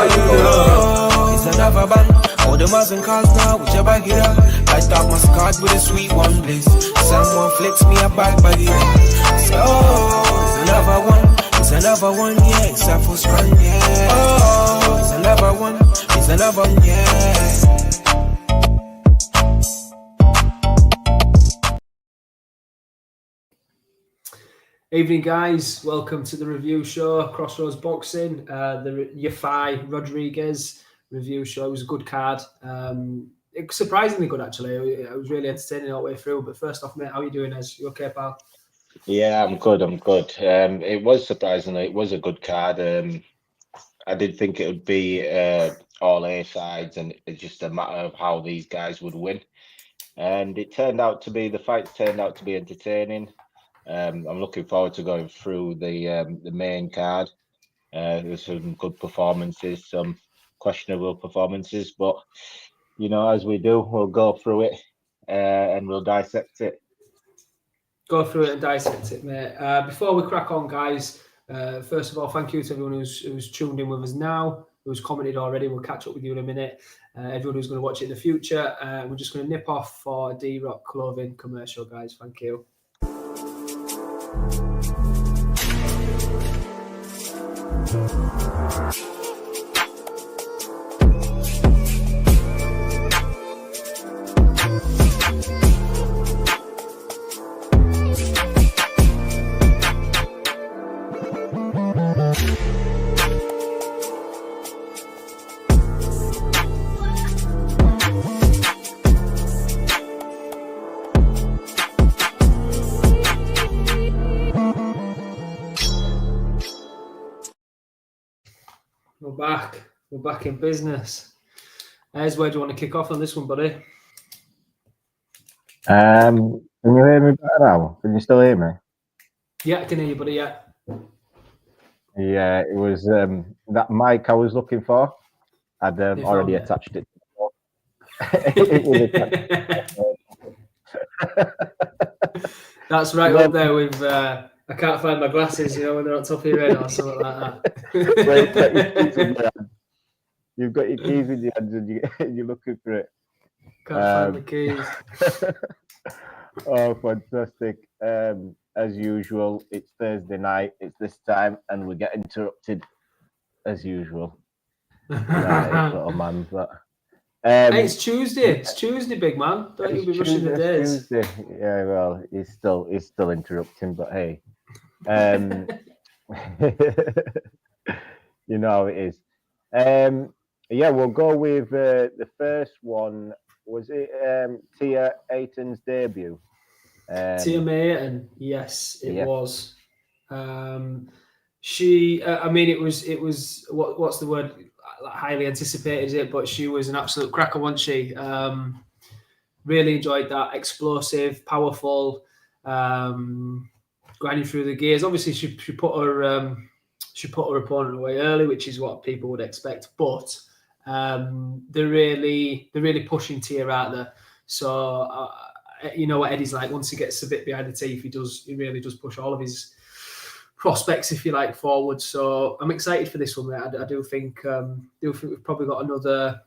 It's another bang. All the Muslim cars now, whichever get up. Light up my card with a sweet one bliss. Someone flicks me a bag by the So, it's another one. It's another one, yeah. It's a full strand, yeah. Oh, it's another one. It's another one, yeah. Evening, guys. Welcome to the review show, Crossroads Boxing. The ERF Rodriguez review show. It was a good card. It was surprisingly good, actually. It was really entertaining all the way through. But first off, mate, how are you doing? You okay, pal? Yeah, I'm good. It was surprisingly, it was a good card. I did think it would be all A sides, and it's just a matter of how these guys would win. And the fights turned out to be entertaining. I'm looking forward to going through the main card. There's some good performances, some questionable performances, but as we do, we'll go through it and we'll dissect it. Go through it and dissect it, mate. Before we crack on, guys, first of all, thank you to everyone who's tuned in with us now, who's commented already. We'll catch up with you in a minute. Everyone who's going to watch it in the future. We're just going to nip off for a D-Rock clothing commercial, guys. Thank you. We're back in business. Where do you want to kick off on this one, buddy? Can you hear me better now? Can you still hear me? Yeah, I can hear you, buddy. Yeah. Yeah, it was that mic I was looking for. I'd already attached it. It was That's right up there with. I can't find my glasses, when they're on top of your head or something like that. You've got your keys in your hands and you're looking for it. Can't find the keys. Oh, fantastic. As usual, it's Thursday night. It's this time, and we get interrupted as usual. Little man, but, hey, it's Tuesday. It's Tuesday, big man. Don't you be rushing the days. Tuesday. Yeah, well, he's still interrupting, but hey. You know how it is. Yeah, we'll go with the first one. Was it Tia Ayton's debut? Tia Ayton, yes, it was. She, I mean, it was what's the word? Highly anticipated, is it? But she was an absolute cracker, wasn't she? Really enjoyed that. Explosive, powerful, grinding through the gears. Obviously, she put her opponent away early, which is what people would expect. But they're really pushing Tia out there. So you know what Eddie's like. Once he gets a bit behind the teeth, he really does push all of his prospects, if you like, forward. So I'm excited for this one, mate. I do think we've probably got another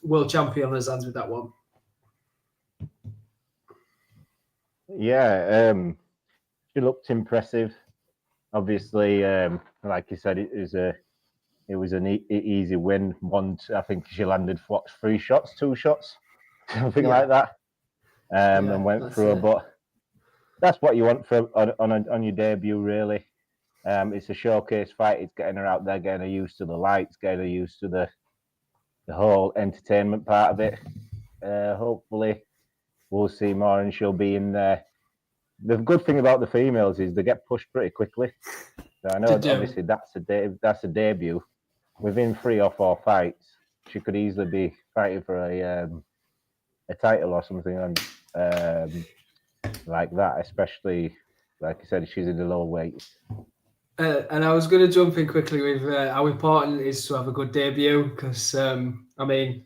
world champion on his hands with that one. Yeah, she looked impressive. Obviously, like you said, it was an easy win. I think she landed 2 shots, something like that, and went through her. But that's what you want on your debut, really. It's a showcase fight. It's getting her out there, getting her used to the lights, getting her used to the whole entertainment part of it. Hopefully, we'll see more, and she'll be in there. The good thing about the females is they get pushed pretty quickly. So I know obviously that's a debut. Within 3 or 4 fights, she could easily be fighting for a title or something like that. Especially, like I said, she's in the low weight. And I was going to jump in quickly with how important it is to have a good debut, because I mean,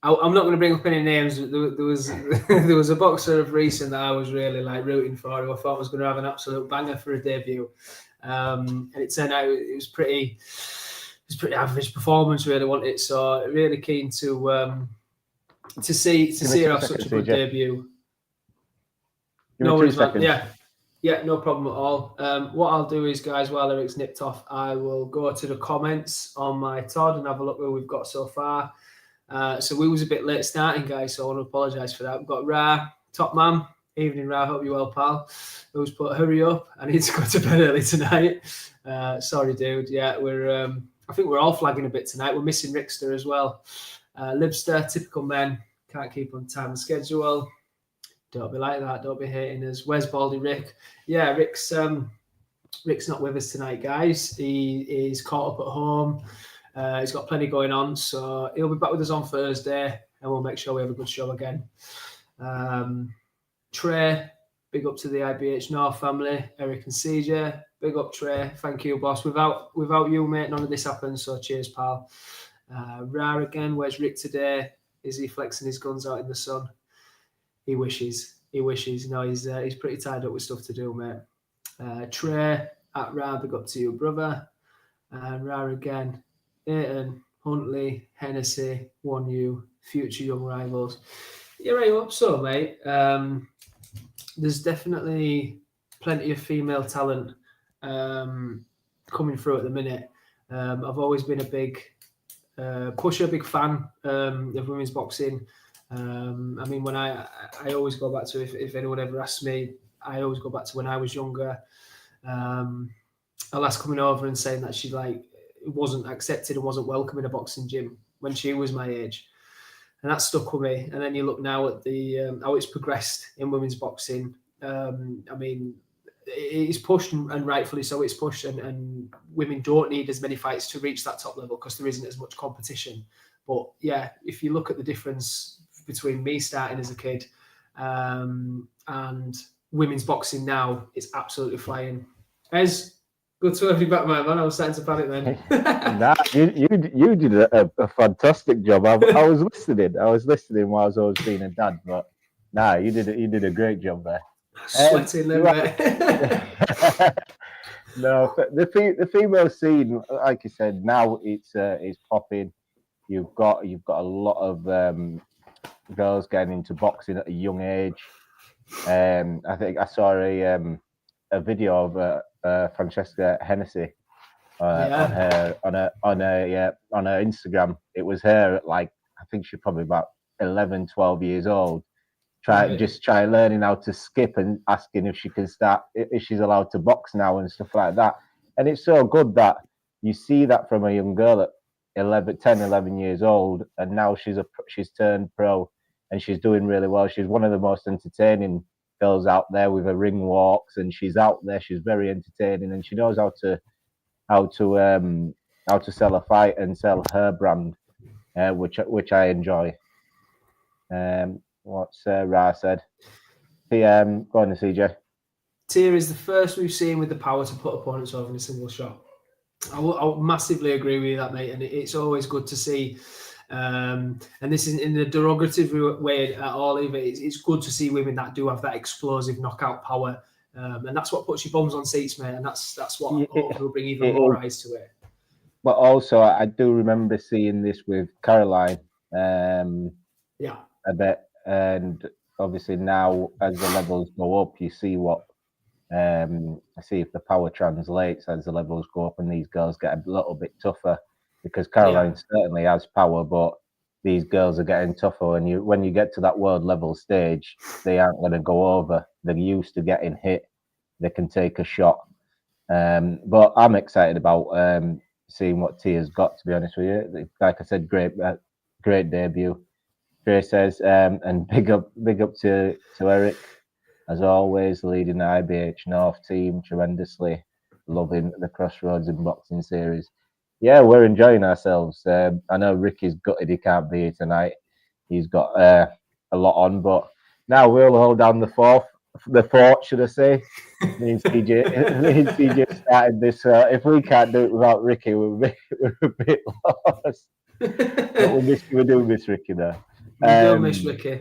I'm not going to bring up any names. There was a boxer of recent that I was really rooting for, who I thought was going to have an absolute banger for a debut, and it turned out it was pretty was pretty average performance, really, wasn't it? So really keen to see her have such a good debut. No worries, man. Yeah, no problem at all. What I'll do is, guys, while Eric's nipped off, I will go to the comments on my Todd and have a look where we've got so far. So we was a bit late starting, guys, so I want to apologise for that. We've got Ra, top man. Evening, Ra. Hope you're well, pal. Who's put, hurry up. I need to go to bed early tonight. Sorry, dude. Yeah, I think we're all flagging a bit tonight. We're missing Rickster as well. Libster, typical men. Can't keep on time and schedule. Don't be like that. Don't be hating us. Where's Baldy Rick? Yeah, Rick's not with us tonight, guys. He is caught up at home. He's got plenty going on, so he'll be back with us on Thursday, and we'll make sure we have a good show again. Trey, big up to the IBH North family. Eric and CJ, big up Trey. Thank you, boss. Without you, mate, none of this happens. So cheers, pal. Ra again. Where's Rick today? Is he flexing his guns out in the sun? He wishes. No, he's pretty tied up with stuff to do, mate. Trey at Ra, big up to you, brother. Ra again. Aiton, Huntley, Hennessy, 1U, future young rivals. You're right up, so mate. There's definitely plenty of female talent coming through at the minute. I've always been a big pusher, big fan of women's boxing. I mean, when I always go back to, if anyone ever asks me, I always go back to when I was younger. A lass coming over and saying that she wasn't accepted and wasn't welcome in a boxing gym when she was my age. And that stuck with me. And then you look now at the how it's progressed in women's boxing. I mean, it's pushed, and rightfully so, it's pushed. And women don't need as many fights to reach that top level because there isn't as much competition. But yeah, if you look at the difference between me starting as a kid and women's boxing now, it's absolutely flying. Good to have you back, man. I was starting to panic then. Nah, you did a fantastic job. I was listening while I was being a dad, but nah, you did a great job there. Sweating there, mate. No, the female scene, like you said, now it's popping. You've got a lot of girls getting into boxing at a young age. I think I saw a video of Francesca Hennessy on her Instagram. It was her at I think she's probably about 11, 12 years old. Try learning how to skip and asking if she can start, if she's allowed to box now and stuff like that. And it's so good that you see that from a young girl at 11 years old, and now she's turned pro and she's doing really well. She's one of the most entertaining girls out there with her ring walks, and she's out there. She's very entertaining, and she knows how to sell a fight and sell her brand, which I enjoy. What's Ra said? Go on, CJ. Tia is the first we've seen with the power to put opponents over in a single shot. I will massively agree with you that, mate, and it's always good to see. And this isn't in a derogative way at all either. It's good to see women that do have that explosive knockout power, and that's what puts your bums on seats, mate. And that's what hopefully will bring even more eyes to it. But also, I do remember seeing this with Caroline, a bit, and obviously now as the levels go up, you see see if the power translates as the levels go up and these girls get a little bit tougher. Because Caroline certainly has power, but these girls are getting tougher. And when you get to that world level stage, they aren't going to go over. They're used to getting hit. They can take a shot. But I'm excited about seeing what Tia's got, to be honest with you. Like I said, great debut. Trey says, and big up to Eric, as always, leading the IBH North team tremendously, loving the Crossroads in Boxing series. Yeah, we're enjoying ourselves. I know Ricky's gutted he can't be here tonight. He's got a lot on, but now we'll hold down the fort, should I say? Me and CJ started this. If we can't do it without Ricky, we're a bit lost. But we do miss Ricky though. We do miss Ricky.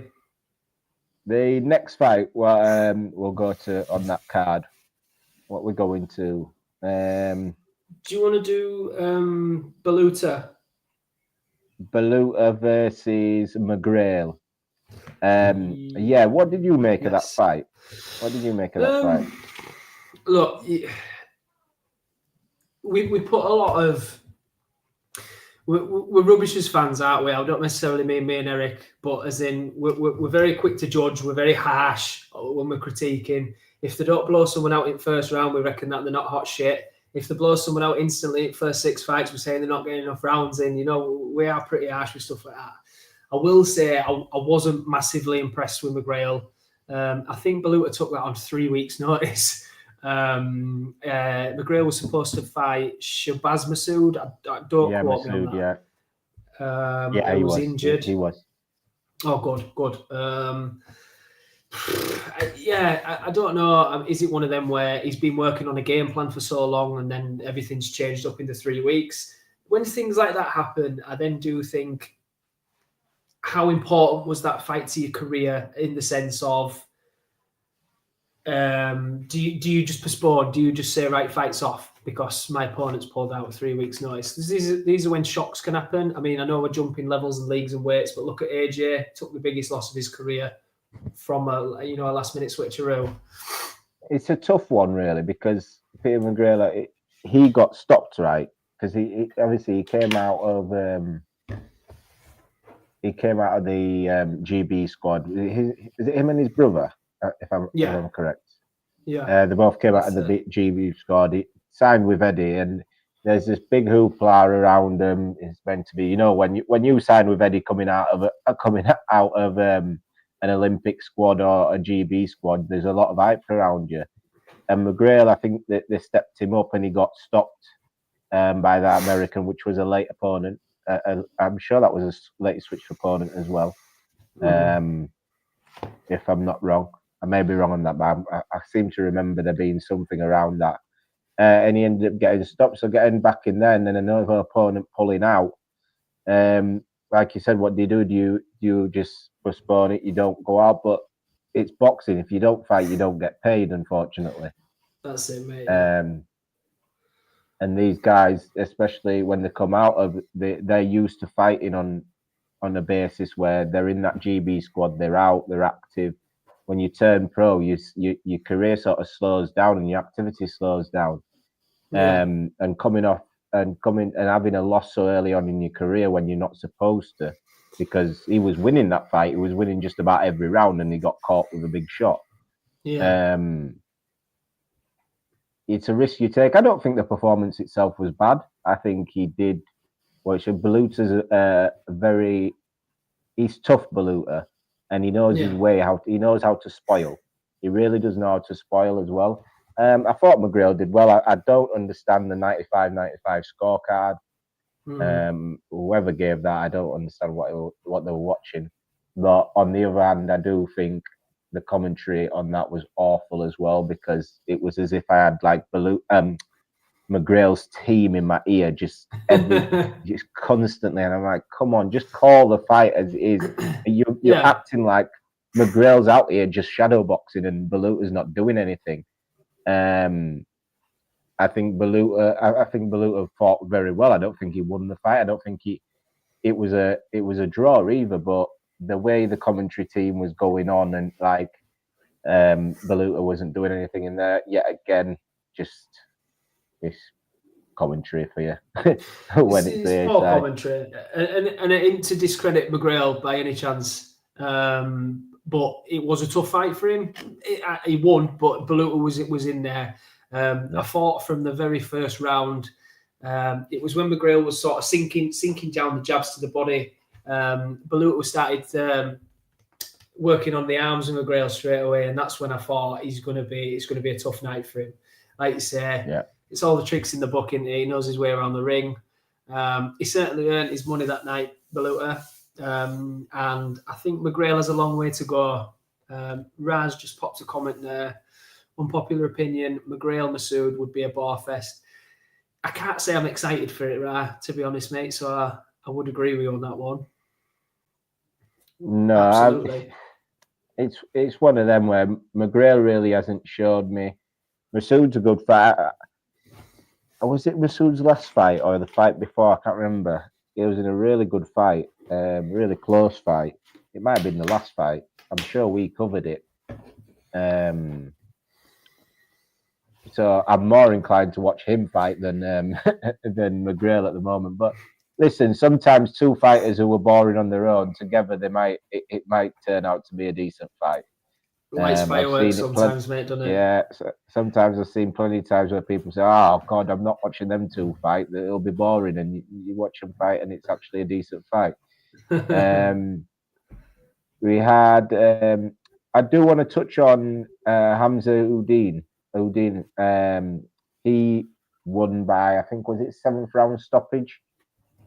The next fight, we'll go to on that card. What we're going to. Do you want to do Baluta? Baluta versus McGrail. Yeah, what did you make of that fight? What did you make of that fight? Look, we put a lot of... We're rubbish as fans, aren't we? I don't necessarily mean me and Eric, but as in we're very quick to judge. We're very harsh when we're critiquing. If they don't blow someone out in first round, we reckon that they're not hot shit. If they blow someone out instantly in first 6 fights, we're saying they're not getting enough rounds in. You know, we are pretty harsh with stuff like that. I will say I wasn't massively impressed with McGrail. I think Baluta took that on 3 weeks' notice. McGrail was supposed to fight Shabazz Masood. I don't quote me on that. He was injured. He was. Oh, good. I don't know. Is it one of them where he's been working on a game plan for so long and then everything's changed up in the 3 weeks? When things like that happen, I then do think, how important was that fight to your career, in the sense of, do you just postpone? Do you just say, right, fight's off because my opponent's pulled out with 3 weeks' notice? These are when shocks can happen. I mean, I know we're jumping levels and leagues and weights, but look at AJ, took the biggest loss of his career from a last-minute switcheroo. It's a tough one, really, because Peter McGrail, he got stopped, right? Because he obviously came out of the GB squad. Is it him and his brother? If I'm correct. Yeah. They both came out of the GB squad. He signed with Eddie, and there's this big hoopla around him. It's meant to be, when you sign with Eddie coming out of an Olympic squad or a GB squad, there's a lot of hype around you. And McGrail, I think that they stepped him up, and he got stopped by that American, which was a late opponent. I'm sure that was a late switch opponent as well. If I'm not wrong. I may be wrong on that, but I seem to remember there being something around that. And he ended up getting stopped, so getting back in there, and then another opponent pulling out. Like you said, what do you do? Do you just postpone it? You don't go out, but it's boxing. If you don't fight, you don't get paid, unfortunately. That's it, mate. And these guys, especially when they come out of, they're used to fighting on a basis where they're in that GB squad, they're out, they're active. When you turn pro, your career sort of slows down and your activity slows down. Yeah. And coming and having a loss so early on in your career when you're not supposed to, because he was winning that fight, he was winning just about every round, and he got caught with a big shot. Yeah. It's a risk you take. I don't think the performance itself was bad. I think he did. Baluta's he's tough, Baluta, and he knows his way. He knows how to spoil. He really does know how to spoil as well. I thought McGrail did well. I don't understand the 95-95 scorecard. Whoever gave that, I don't understand what they were watching. But on the other hand, I do think the commentary on that was awful as well, because it was as if I had like McGrail's team in my ear just constantly, and I'm like, come on, just call the fight as it is. You're acting like McGrail's out here just shadow boxing and Baluta's not doing anything. I think Baluta fought very well. I don't think he won the fight. I don't think it was a draw either, but the way the commentary team was going on, and like Baluta wasn't doing anything in there yet again, just this commentary for you. When it's there, more commentary, and to discredit McGrail by any chance, but it was a tough fight for him. He won, but Baluta was in there. I thought from the very first round, it was when McGrail was sort of sinking down the jabs to the body. Baluta started working on the arms of McGrail straight away, and that's when I thought it's going to be a tough night for him. Like you say, it's all the tricks in the book, isn't he? He knows his way around the ring. He certainly earned his money that night, Baluta, and I think McGrail has a long way to go. Raz just popped a comment there. Unpopular opinion: McGrail Masood would be a bar fest. I can't say I'm excited for it, right? To be honest, mate. So I would agree with you on that one. No, absolutely. It's one of them where McGrail really hasn't showed me. Masood's a good fighter. was it Masood's last fight or the fight before? I can't remember. It was in a really good fight, really close fight. It might have been the last fight. I'm sure we covered it. So I'm more inclined to watch him fight than than McGrail at the moment. But listen, sometimes two fighters who were boring on their own together, it might turn out to be a decent fight. Lights fireworks sometimes, mate, doesn't it? Yeah, sometimes I've seen plenty of times where people say, "Oh God, I'm not watching them two fight. It'll be boring," and you watch them fight, and it's actually a decent fight. We had. I do want to touch on Hamza Udin. He won by, I think, was it 7th round stoppage,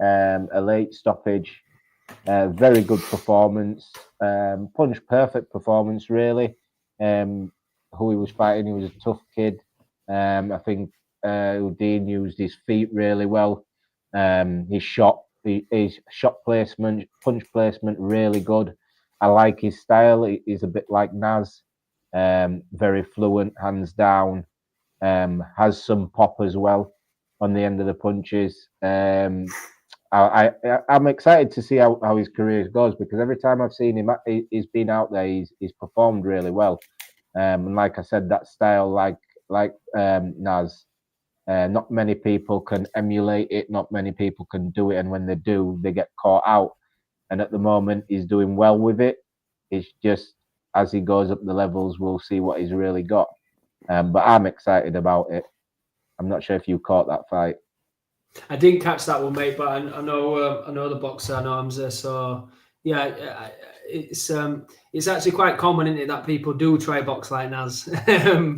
a late stoppage. Very good performance, punch perfect performance, really. Who he was fighting, he was a tough kid. I think Udin used his feet really well. His shot placement, punch placement, really good. I like his style. He's a bit like Naz, very fluent, hands down. Has some pop as well on the end of the punches. I'm excited to see how his career goes, because every time I've seen him, he's been out there. He's performed really well. And like I said, that style, like Naz, not many people can emulate it. Not many people can do it, and when they do, they get caught out. And at the moment, he's doing well with it. It's just as he goes up the levels, we'll see what he's really got. But I'm excited about it. I'm not sure if you caught that fight. I didn't catch that one, mate, but I know the boxer, I know Hamza. So yeah, it's actually quite common, isn't it, that people do try box like Naz,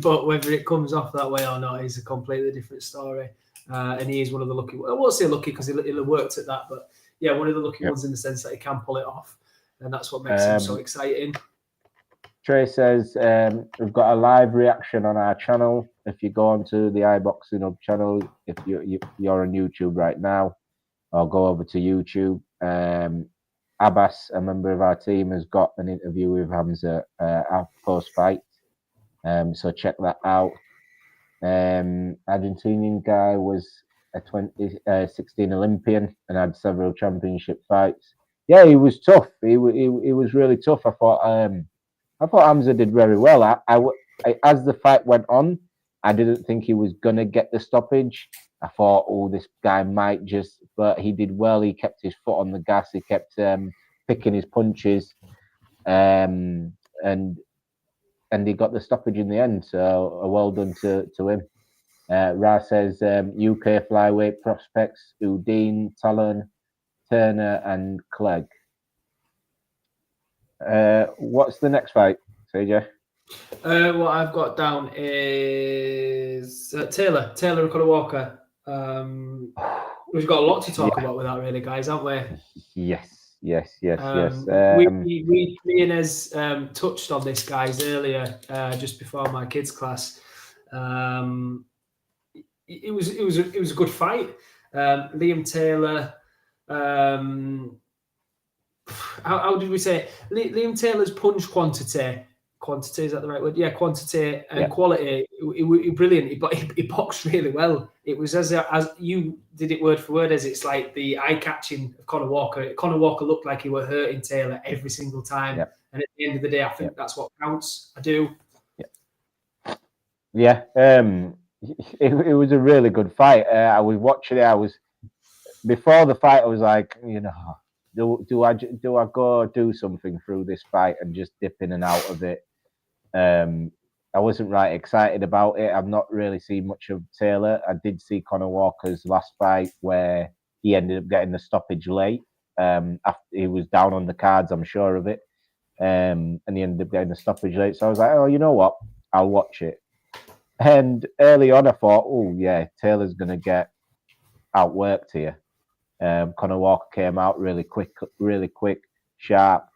but whether it comes off that way or not is a completely different story. And he is one of the lucky. I won't say lucky because he'll worked at that, but yeah, one of the lucky ones in the sense that he can pull it off, and that's what makes him so exciting. Trey says we've got a live reaction on our channel. If you go onto the iBoxingHub channel, if you're on YouTube right now, or go over to YouTube, Abbas, a member of our team, has got an interview with Hamza post fight. So check that out. Argentinian guy was a 2016 Olympian and had several championship fights. Yeah, he was tough. He was really tough. I thought Hamza did very well. I as the fight went on, I didn't think he was gonna get the stoppage. I thought, oh, this guy might just, but he did well. He kept his foot on the gas. He kept picking his punches, and he got the stoppage in the end. So well done to him. Ra says UK flyweight prospects: Udin, Talon, Turner, and Clegg. What's the next fight, CJ? What I've got down is Taylor Conor Walker. We've got a lot to talk about with that, really, guys, haven't we? Yes. Me and Ez touched on this, guys, earlier, just before my kids' class. It was a good fight. Liam Taylor. How did we say it? Liam Taylor's punch quantity, is that the right word? Yeah, quantity and quality. It brilliant. He boxed really well. It was as you did it word for word, as it's like the eye catching of Conor Walker. Conor Walker looked like he were hurting Taylor every single time. Yep. And at the end of the day, I think that's what counts. I do. Yeah. It was a really good fight. I was watching it. Before the fight, I was like, do I go do something through this fight and just dip in and out of it? I wasn't right excited about it. I've not really seen much of Taylor. I did see Conor Walker's last fight where he ended up getting the stoppage late. After he was down on the cards, I'm sure of it. And he ended up getting the stoppage late. So I was like, oh, you know what? I'll watch it. And early on, I thought, oh yeah, Taylor's gonna get outworked here. Conor Walker came out really quick, sharp.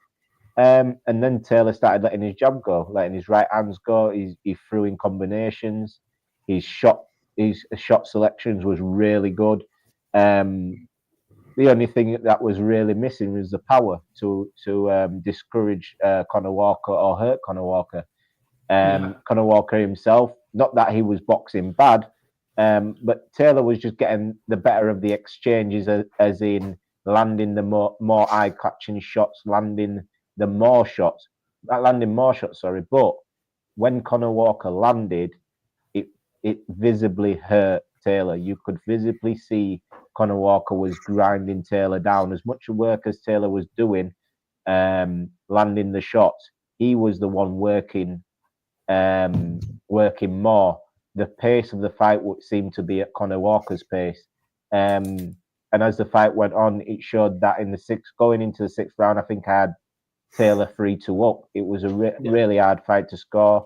And then Taylor started letting his jab go, letting his right hands go. He threw in combinations. His shot selections was really good. The only thing that was really missing was the power to discourage Conor Walker or hurt Conor Walker. Conor Walker himself, not that he was boxing bad, But Taylor was just getting the better of the exchanges, as in landing the more eye-catching shots, landing more shots. Sorry. But when Conor Walker landed, it visibly hurt Taylor. You could visibly see Conor Walker was grinding Taylor down. As much work as Taylor was doing, landing the shots, he was the one working more. The pace of the fight would seem to be at Conor Walker's pace. And as the fight went on, it showed that going into the sixth round, I think I had Taylor 3-2 up. It was a really hard fight to score.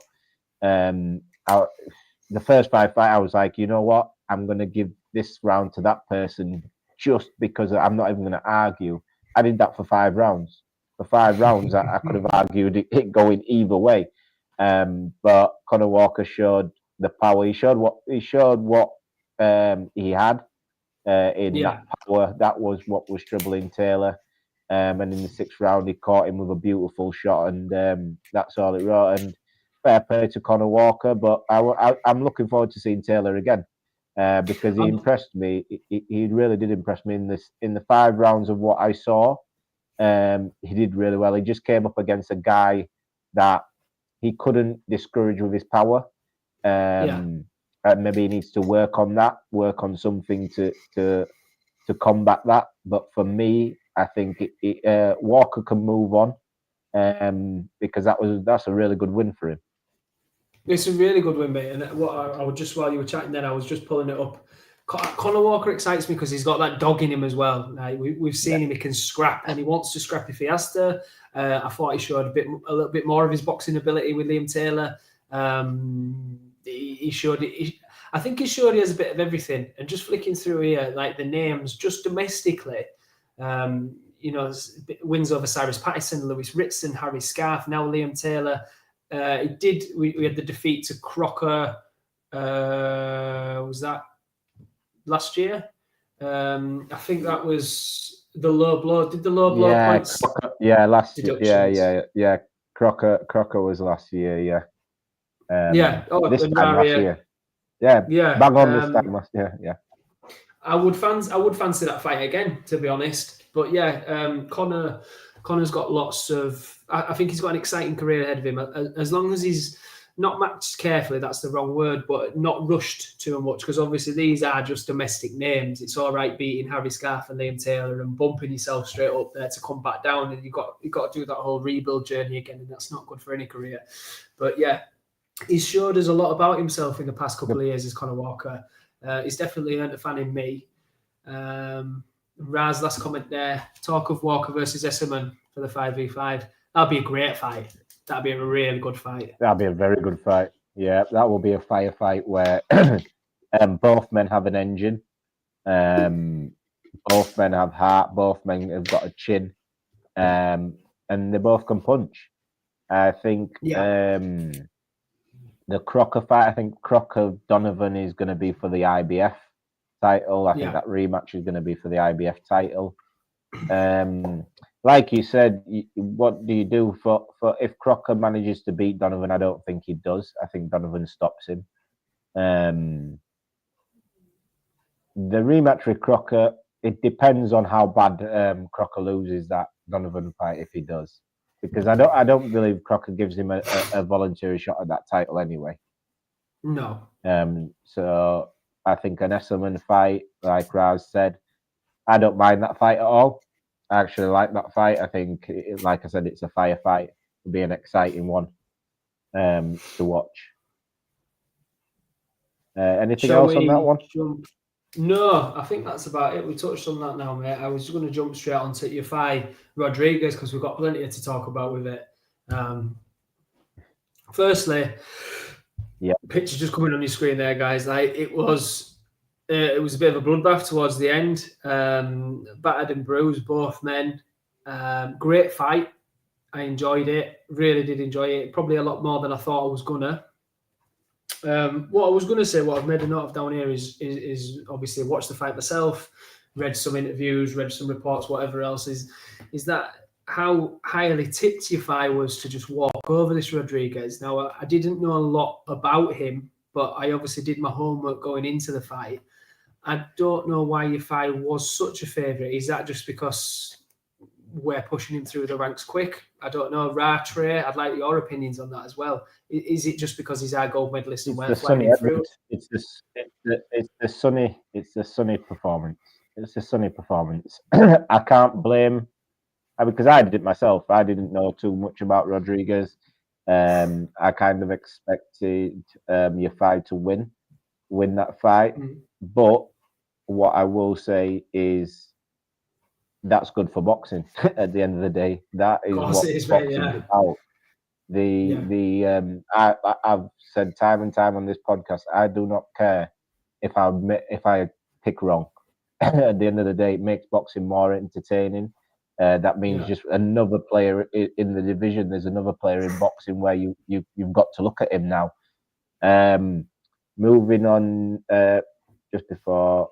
The first fight, I was like, you know what? I'm going to give this round to that person just because I'm not even going to argue. I did that for 5 rounds. For 5 rounds, I could have argued it going either way. But Conor Walker showed the power. He showed what he had in that power. That was what was troubling Taylor. And in the 6th round, he caught him with a beautiful shot, and that's all it wrote. And fair play to Conor Walker, but I'm looking forward to seeing Taylor again because he impressed me. He really did impress me in the 5 rounds of what I saw. He did really well. He just came up against a guy that he couldn't discourage with his power. And maybe he needs to work on something to combat that. But for me, I think Walker can move on because that's a really good win for him. It's a really good win, mate. And I would just, while you were chatting then, I was just pulling it up. Conor Walker excites me because he's got that dog in him as well. Like we've seen him; he can scrap, and he wants to scrap if he has to. I thought he showed a little bit more of his boxing ability with Liam Taylor. He showed it. I think he showed he has a bit of everything. And just flicking through here, like the names, just domestically, wins over Cyrus Patterson, Lewis Ritson, Harry Scarf, now Liam Taylor. We had the defeat to Crocker. Was that last year? I think that was the low blow. Did the low blow points? Last year. Yeah. Crocker was last year. Yeah. This time last year. Yeah. Bang on this time last year. Yeah. I would fancy that fight again, to be honest. But yeah, Conor's got lots of. I think he's got an exciting career ahead of him. As long as he's not matched carefully, that's the wrong word, but not rushed too much, because obviously these are just domestic names. It's all right beating Harry Scarf and Liam Taylor and bumping yourself straight up there to come back down, and you've got to do that whole rebuild journey again, and that's not good for any career. But yeah, he's showed us a lot about himself in the past couple of years as Conor Walker. He's definitely earned a fan in me. Raz, last comment there. Talk of Walker versus Esserman for the 5v5. That'd be a great fight. That'd be a really good fight. That'd be a very good fight. Yeah, that will be a firefight where both men have an engine. Both men have heart. Both men have got a chin. And they both can punch. I think the Crocker fight, I think Crocker Donovan is going to be for the IBF title. I think that rematch is going to be for the IBF title. Like you said, what do you do for if Crocker manages to beat Donovan? I don't think he does. I think Donovan stops him. The rematch with Crocker, it depends on how bad Crocker loses that Donovan fight, if he does, because I don't believe Crocker gives him a voluntary shot at that title anyway. No. So I think an Esserman fight, like Raz said, I don't mind that fight at all. I actually like that fight. I think, like I said, it's a firefight. It'll be an exciting one to watch. Anything else on that one? No, I think that's about it. We touched on that now, mate. I was going to jump straight onto Yafai Rodriguez because we've got plenty to talk about with it. Firstly, picture just coming on your screen there, guys. Like it was a bit of a bloodbath towards the end. Battered and bruised, both men. Great fight. I enjoyed it. Really did enjoy it. Probably a lot more than I thought I was gonna. What I was gonna say, what I've made a note of down here is obviously watched the fight myself, read some interviews, read some reports, whatever else is that how highly tipped Yafai was to just walk over this Rodriguez. Now I didn't know a lot about him, but I obviously did my homework going into the fight. I don't know why Yafai was such a favourite. Is that just because we're pushing him through the ranks quick? I don't know. Trey, I'd like your opinions on that as well. Is it just because he's our gold medalist and we're flying him through? It's the sunny performance. It's the sunny performance. I can't blame, because I did it myself. I didn't know too much about Rodriguez. I kind of expected Yafai to win that fight. But what I will say is that's good for boxing at the end of the day. That is what boxing is about. I've said time and time on this podcast, I do not care if I pick wrong. At the end of the day, it makes boxing more entertaining. That means just another player in the division. There's another player in boxing where you've got to look at him now. Moving on, just before,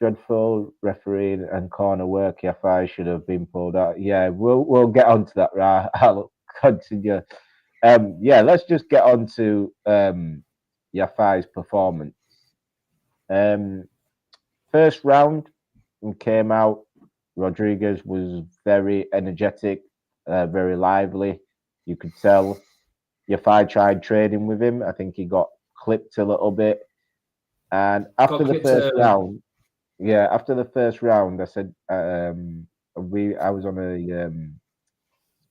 dreadful refereeing and corner work. Yafai should have been pulled out. Yeah, we'll get onto that. Right, I'll continue. Let's just get on to Yafai's performance. First round came out. Rodriguez was very energetic, very lively. You could tell. Yafai tried trading with him. I think he got clipped a little bit. And after the first round, I said, I was on a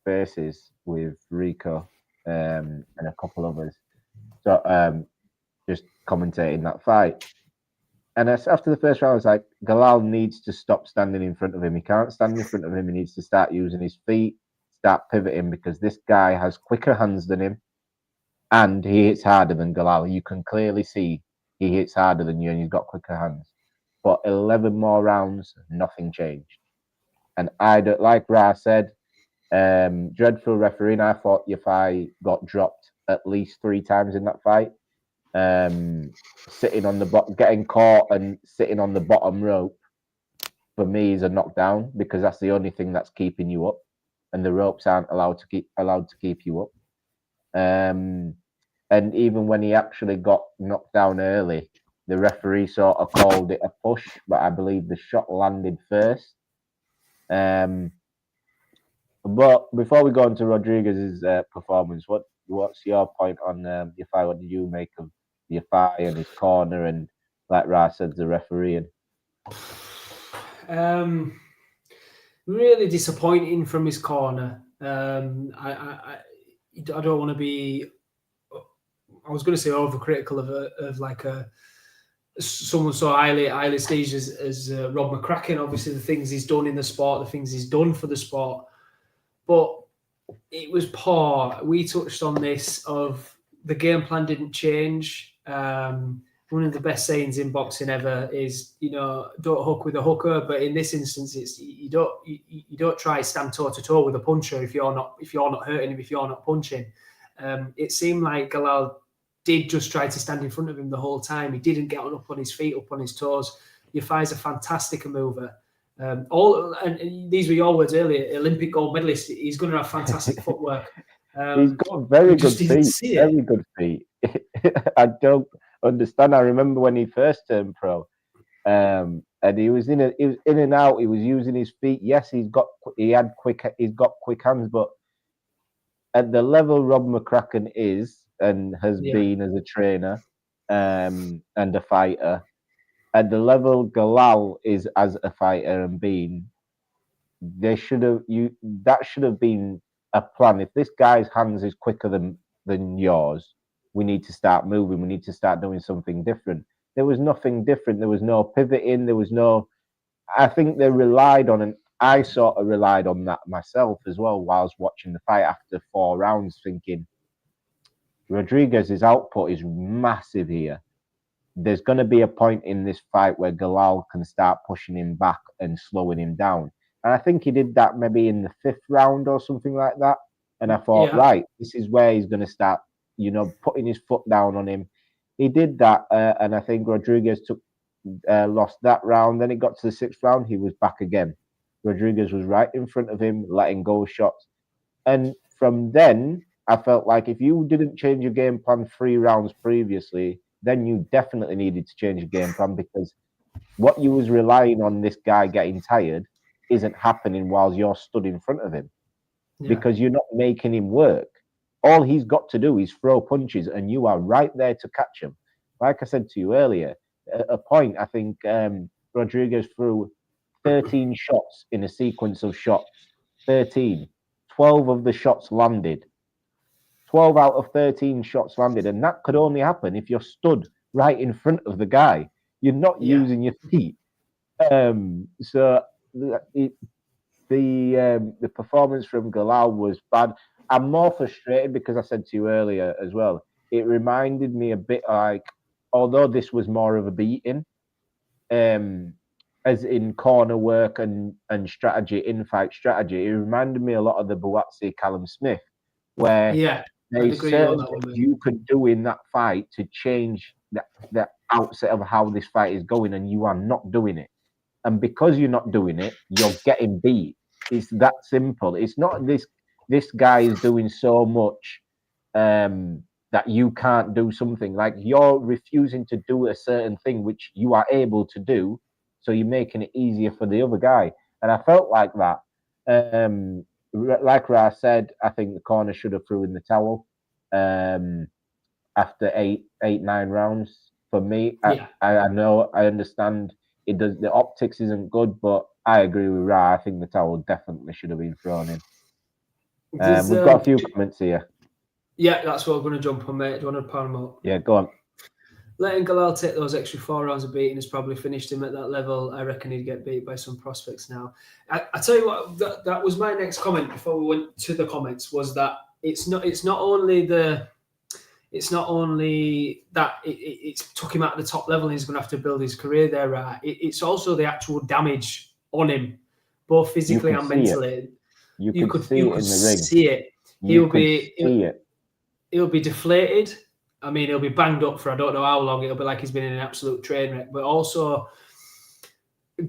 Spaces with Rico and a couple others, so just commentating that fight. And after the first round, I was like, Galal needs to stop standing in front of him. He can't stand in front of him. He needs to start using his feet, start pivoting, because this guy has quicker hands than him, and he hits harder than Galal. You can clearly see he hits harder than you, and he's got quicker hands. But 11 more rounds, nothing changed. And I don't, like Ra said, dreadful refereeing. I thought Yafai got dropped at least 3 times in that fight. Sitting on the getting caught and sitting on the bottom rope, for me, is a knockdown, because that's the only thing that's keeping you up, and the ropes aren't allowed to keep you up. And even when he actually got knocked down early, the referee sort of called it a push, but I believe the shot landed first. But before we go into Rodriguez's performance, what's your point on Yafai? What did you make of Yafai and his corner, and, like Ra said, the refereeing? Really disappointing from his corner. I don't want to be. I was going to say overcritical of like someone so highly staged as Rob McCracken. Obviously, the things he's done in the sport, the things he's done for the sport, but it was poor. We touched on this, of the game plan didn't change. One of the best sayings in boxing ever is, don't hook with a hooker, but in this instance, it's you don't try stand toe to toe with a puncher if you're not hurting him, if you're not punching. It seemed like Galal did just try to stand in front of him the whole time. He didn't get up on his feet, up on his toes. Yafai's a fantastic mover. And these were your words earlier, Olympic gold medalist. He's going to have fantastic footwork. He's got very good feet. Very good feet. I don't understand. I remember when he first turned pro, and he was in and out. He was using his feet. Yes, he's got quick hands, but at the level Rob McCracken is and has been as a trainer and a fighter, at the level Galal is as a fighter and been, that should have been a plan. If this guy's hands is quicker than yours, we need to start moving. We need to start doing something different. There was nothing different. There was no pivoting. There was no. I think they relied on, and I sort of relied on that myself as well whilst watching the fight after 4 rounds, thinking Rodriguez's output is massive here. There's going to be a point in this fight where Galal can start pushing him back and slowing him down. And I think he did that maybe in the 5th round or something like that. And I thought, right, this is where he's going to start, putting his foot down on him. He did that, and I think Rodriguez lost that round. Then it got to the 6th round, he was back again. Rodriguez was right in front of him, letting go shots. And from then, I felt like if you didn't change your game plan 3 rounds previously, then you definitely needed to change the game plan, because what you was relying on this guy getting tired isn't happening while you're stood in front of him, because you're not making him work. All he's got to do is throw punches, and you are right there to catch him. Like I said to you earlier, at a point, I think Rodriguez threw 13 shots in a sequence of shots. 13. 12 of the shots landed. 12 out of 13 shots landed. And that could only happen if you're stood right in front of the guy. You're not using your feet. So the performance from Galal was bad. I'm more frustrated because I said to you earlier as well, it reminded me a bit like, although this was more of a beating, as in corner work and strategy, in-fight strategy, it reminded me a lot of the Buatsi Callum Smith, where there's certain things you could do in that fight to change the outset of how this fight is going, and you are not doing it. And because you're not doing it, you're getting beat. It's that simple. It's not this guy is doing so much that you can't do something. Like, you're refusing to do a certain thing which you are able to do, so you're making it easier for the other guy. And I felt like that. Like Ra said, I think the corner should have threw in the towel after 8-9 rounds. For me, I know, I understand it does. The optics isn't good, but I agree with Ra. I think the towel definitely should have been thrown in. We've got a few comments here. Yeah, that's what I'm going to jump on, mate. Do you want to pound them up? Yeah, go on. Letting Galal take those extra 4 rounds of beating has probably finished him at that level. I reckon he'd get beat by some prospects now. I tell you what, that was my next comment before we went to the comments, was that it's not only that it's took him out of the top level and he's going to have to build his career there, right? It's also the actual damage on him, both physically and mentally. You could see it in the ring. See it. He'll be deflated. I mean, he'll be banged up for I don't know how long. It'll be like he's been in an absolute train wreck. But also,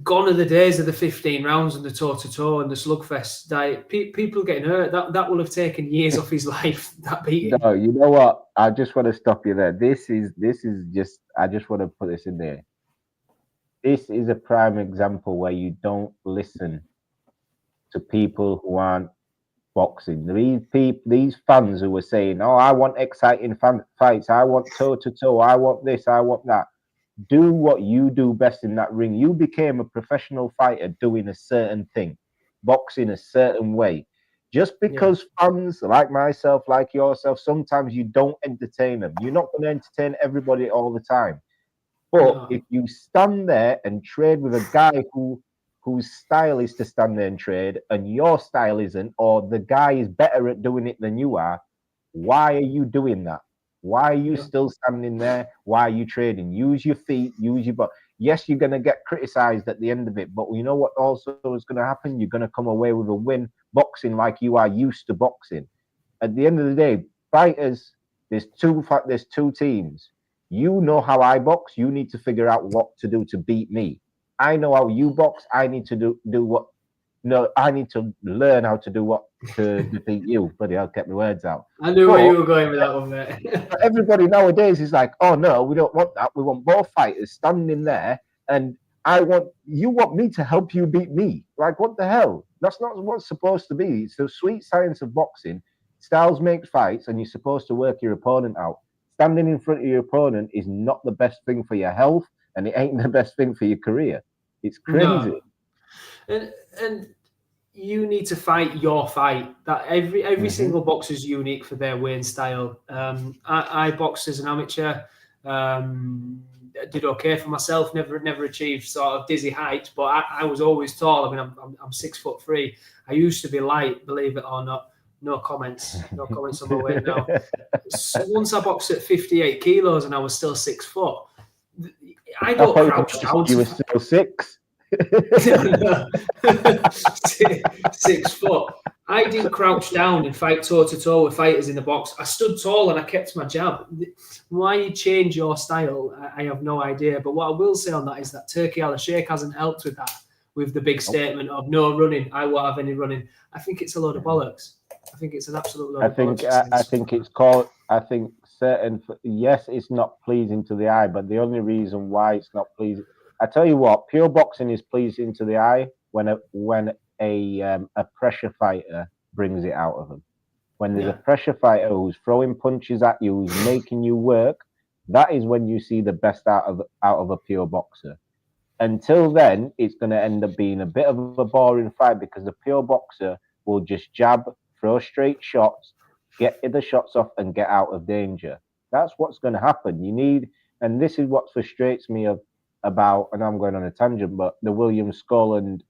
gone are the days of the 15 rounds and the toe-to-toe and the slugfest. Like, people getting hurt, that will have taken years off his life, that beating. No, you know what? I just want to stop you there. This is just, I just want to put this in there. This is a prime example where you don't listen to people who aren't boxing. These fans who were saying, "Oh, I want exciting fights. I want toe-to-toe. I want this. I want that." Do what you do best in that ring. You became a professional fighter doing a certain thing, boxing a certain way. Just because fans like myself, like yourself, sometimes you don't entertain them. You're not going to entertain everybody all the time. But if you stand there and trade with a guy whose style is to stand there and trade, and your style isn't, or the guy is better at doing it than you are, why are you doing that? Why are you still standing there? Why are you trading? Use your feet, use your butt. Yes, you're going to get criticized at the end of it, but you know what also is going to happen? You're going to come away with a win boxing like you are used to boxing. At the end of the day, fighters, there's two teams. You know how I box. You need to figure out what to do to beat me. I know how you box. I need to do what. No, I need to learn how to do what to defeat you. Bloody hell, kept my words out. I knew where you were going with that one, mate. Everybody nowadays is like, "Oh no, we don't want that. We want both fighters standing there, and you want me to help you beat me." Like, what the hell? That's not what's supposed to be. It's the sweet science of boxing. Styles make fights, and you're supposed to work your opponent out. Standing in front of your opponent is not the best thing for your health, and it ain't the best thing for your career. It's crazy. No. And you need to fight your fight. That every single boxer is unique for their weighing style. I boxed as an amateur. Did okay for myself. Never achieved sort of dizzy heights, but I was always tall. I mean, I'm 6'3". I used to be light, believe it or not. No comments. No comments on my weight now. So once I boxed at 58 kilos and I was still 6 foot. I don't crouch down. You were still 6. 6 foot. I didn't crouch down and fight toe-to-toe with fighters in the box. I stood tall and I kept my jab. Why you change your style, I have no idea. But what I will say on that is that Turki Al-Sheikh hasn't helped with that, with the big statement of no running. I won't have any running. I think it's a load of bollocks. I think it's an absolute load of bollocks. I think it's called. I think yes, it's not pleasing to the eye, but the only reason why it's not pleasing, I tell you what, pure boxing is pleasing to the eye when a pressure fighter brings it out of them. When there's a pressure fighter who's throwing punches at you, who's making you work, that is when you see the best out of a pure boxer. Until then, it's going to end up being a bit of a boring fight because the pure boxer will just jab, throw straight shots, get the shots off, and get out of danger. That's what's going to happen. You need, and this is what frustrates me about, and I'm going on a tangent, but the William Scholes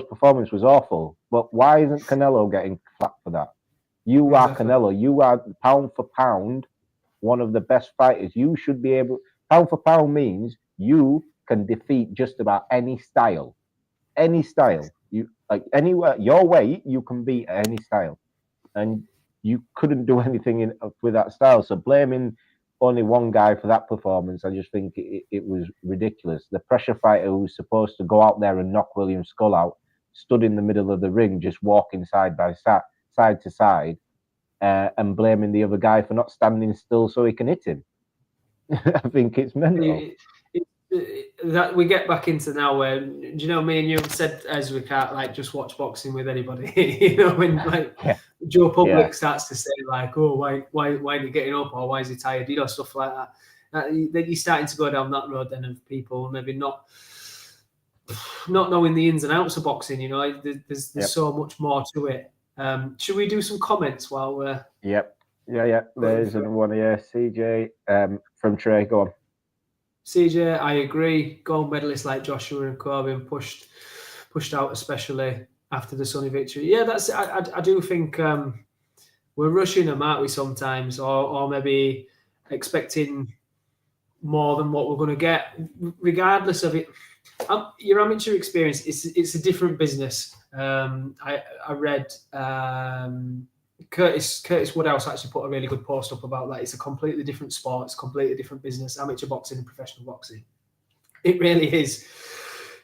performance was awful. But why isn't Canelo getting flack for that? You are Canelo. You are pound for pound one of the best fighters. You should be able. Pound for pound means you can defeat just about any style. Any style. You like anywhere your weight, you can beat any style. And you couldn't do anything with that style. So blaming only one guy for that performance, I just think it was ridiculous. The pressure fighter who's supposed to go out there and knock William Skull out stood in the middle of the ring, just walking side to side, and blaming the other guy for not standing still so he can hit him. I think it's mental. That we get back into now where, do you know, me and you have said as we can't like just watch boxing with anybody. You know, when like Joe Public starts to say like, oh, why are you getting up, or why is he tired? You know, stuff like that. Then you're starting to go down that road then of people maybe not knowing the ins and outs of boxing. You know, there's so much more to it. Should we do some comments while we're? Yep. Yeah. There's another one here. CJ from Trey. Go on. CJ, I agree. Gold medalists like Joshua and Corbin pushed out, especially after the Sonny victory. Yeah, that's. I do think we're rushing them, aren't we? Sometimes, or maybe expecting more than what we're going to get. Regardless of it, your amateur experience, it's a different business. I read Curtis Woodhouse actually put a really good post up about that. It's a completely different sport. It's a completely different business, amateur boxing and professional boxing. It really is.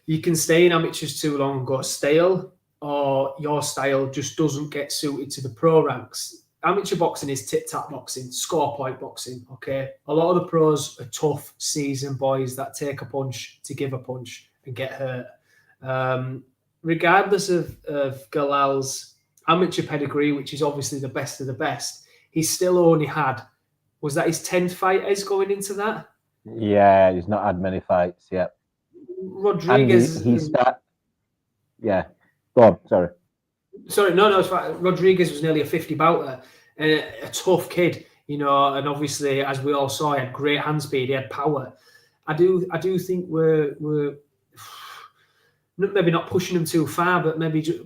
You can stay in amateurs too long and go stale, or your style just doesn't get suited to the pro ranks. Amateur boxing is tit-tat boxing, score point boxing, okay? A lot of the pros are tough, seasoned boys that take a punch to give a punch and get hurt. Regardless of Galal's amateur pedigree, which is obviously the best of the best, he still only had, was that his 10th fight is going into that? Yeah, he's not had many fights yet. Rodriguez. Yeah. Go on, sorry. No, it's fine. Rodriguez was nearly a 50 bouter, a tough kid, you know, and obviously, as we all saw, he had great hand speed, he had power. I do think we're maybe not pushing him too far, but maybe just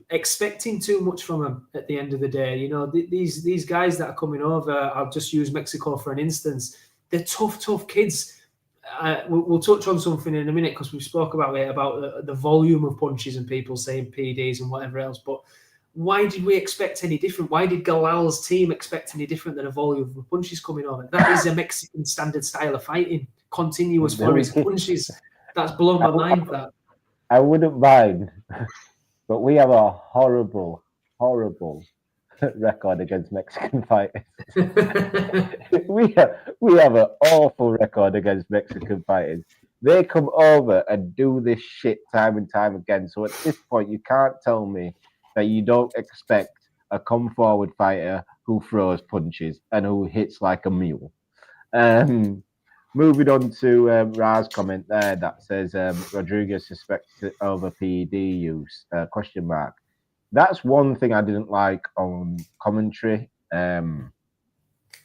expecting too much from him at the end of the day. You know, these guys that are coming over, I'll just use Mexico for an instance, they're tough kids. We'll touch on something in a minute because we spoke about it, about the volume of punches and people saying PDs and whatever else. But why did we expect any different? Why did Galal's team expect any different than a volume of punches coming over? That is a Mexican standard style of fighting. Continuous flurries of punches. That's blown my mind, that. I wouldn't mind, but we have a horrible record against Mexican fighters. we have an awful record against Mexican fighters. They come over and do this shit time and time again. So at this point, you can't tell me that you don't expect a come forward fighter who throws punches and who hits like a mule. Moving on to Ra's comment there that says Rodriguez suspects over PED use, question mark. That's one thing I didn't like on commentary from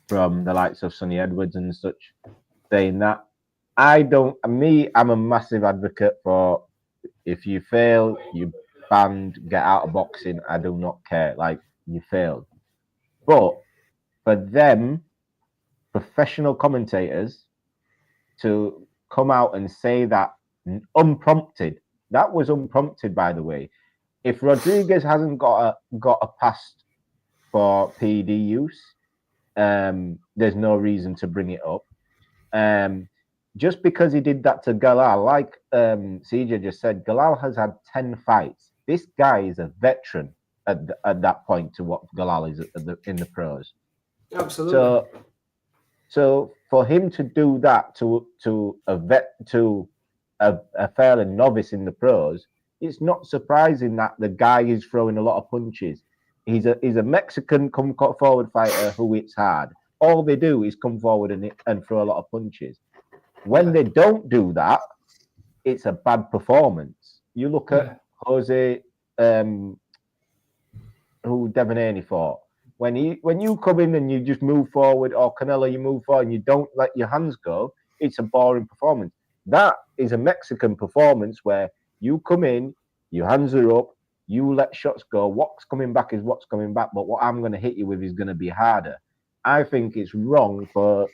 the likes of Sonny Edwards and such, saying that I'm a massive advocate for if you fail, you banned, get out of boxing. I do not care. Like, you failed. But for them, professional commentators, to come out and say that unprompted, that was unprompted, by the way. If Rodriguez hasn't got a past for PED use, there's no reason to bring it up. Just because he did that to Galal, like CJ just said, Galal has had 10 fights. This guy is a veteran at that point to what Galal is in the pros. Absolutely. So So for him to do that to a fairly novice in the pros, it's not surprising that the guy is throwing a lot of punches. He's a Mexican come forward fighter who hits hard. All they do is come forward and throw a lot of punches. When they don't do that, it's a bad performance. You look at Jose, who Devin Haney fought. When you come in and you just move forward, or Canelo, you move forward and you don't let your hands go, it's a boring performance. That is a Mexican performance where you come in, your hands are up, you let shots go. What's coming back is what's coming back, but what I'm going to hit you with is going to be harder. I think it's wrong for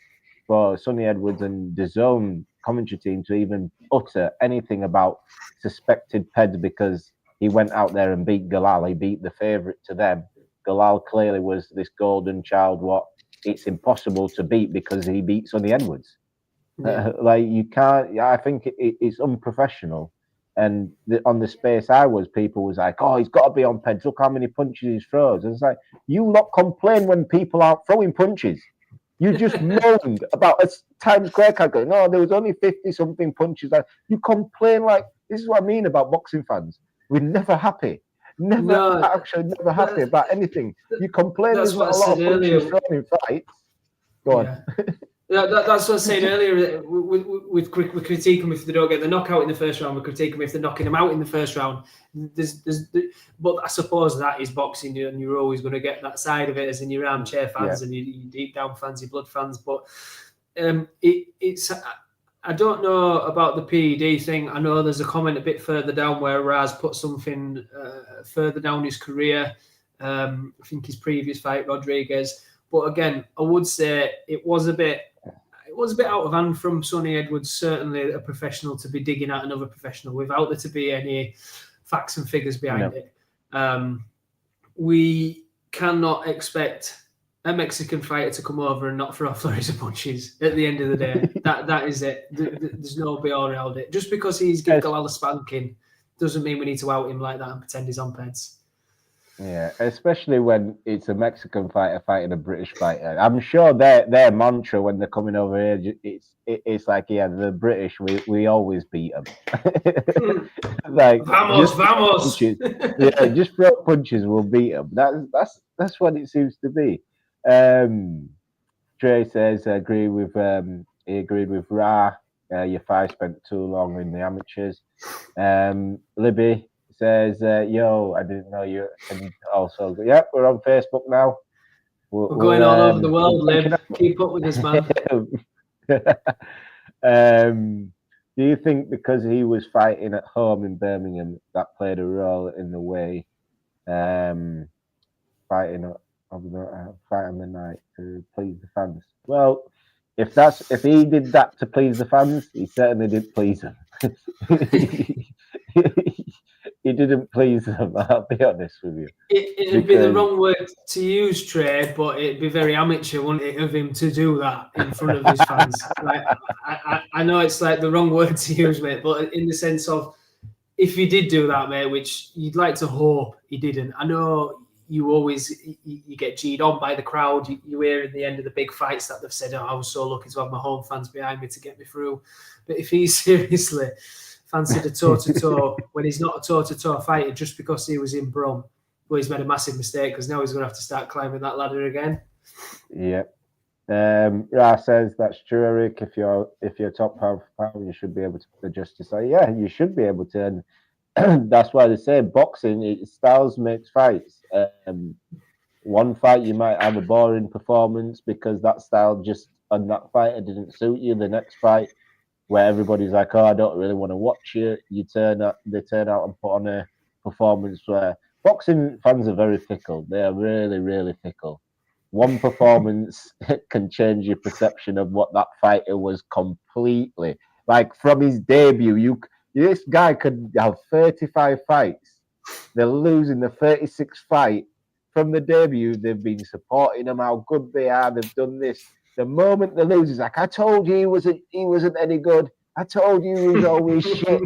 Sonny Edwards and the DAZN commentary team to even utter anything about suspected peds because he went out there and beat Galal. He beat the favourite to them. Galal clearly was this golden child. What it's impossible to beat because he beat Sonny Edwards. Like you can't. I think it's unprofessional. And on the space I was, people was like, "Oh, he's got to be on peds. Look how many punches he throws." And it's like, you lot complain when people aren't throwing punches. You just moaned about a Times Square card going, "No, there was only 50-something punches." Like you complain like this is what I mean about boxing fans. We're never happy. Never happy about anything. You complain there's not a lot of punches thrown in fights. Go on. That's what I was saying earlier. We critique them if they don't get the knockout in the first round. We critique them if they're knocking them out in the first round. But I suppose that is boxing, and you're always going to get that side of it, as in your armchair fans and your deep down fans, your blood fans. But it's. I don't know about the PED thing. I know there's a comment a bit further down where Raz put something further down his career. I think his previous fight, Rodriguez. But again, I would say it was a bit out of hand from Sonny Edwards, certainly a professional, to be digging at another professional without there to be any facts and figures behind it. We cannot expect a Mexican fighter to come over and not throw flurries of punches at the end of the day. That is it. There's no be all around it. Just because he's giving Galal a spanking doesn't mean we need to out him like that and pretend he's on peds. Yeah, especially when it's a Mexican fighter fighting a British fighter. I'm sure their mantra when they're coming over here, it's like, yeah, the British, we always beat them. Like, vamos. Punches. Yeah, just throw punches, we'll beat them. That's what it seems to be. Trey says, he agreed with Ra. Your fight spent too long in the amateurs. Libby says, yo, I didn't know you. And also, we're on Facebook now. We're going all over the world, Lib. Keep up with us, man. Do you think because he was fighting at home in Birmingham, that played a role in the way fighting on the night to please the fans? Well, if he did that to please the fans, he certainly did please them. He didn't please them, I'll be honest with you. It'd be the wrong word to use, Trey, but it'd be very amateur, wouldn't it, of him to do that in front of his fans. Like, I know it's like the wrong word to use, mate, but in the sense of if he did do that, mate, which you'd like to hope he didn't. I know you get G'd on by the crowd. You hear in the end of the big fights that they've said, "Oh, I was so lucky to have my home fans behind me to get me through." But if he seriously fancied a toe-to-toe when he's not a toe-to-toe fighter just because he was in Brum, well, he's made a massive mistake because now he's going to have to start climbing that ladder again. Yeah. Ra says that's true, Eric. If you're top pound for pound, you should be able to adjust to say, yeah, you should be able to. And that's why they say boxing, styles makes fights. One fight you might have a boring performance because that style and that fighter didn't suit you. The next fight, where everybody's like, "Oh, I don't really want to watch you," they turn out and put on a performance where boxing fans are very fickle. They are really, really fickle. One performance can change your perception of what that fighter was completely. Like from his debut, this guy could have 35 fights. They're losing the 36th fight. From the debut, they've been supporting him, how good they are. They've done this. The moment they lose, he's like, "I told you he wasn't any good. I told you he was always shit."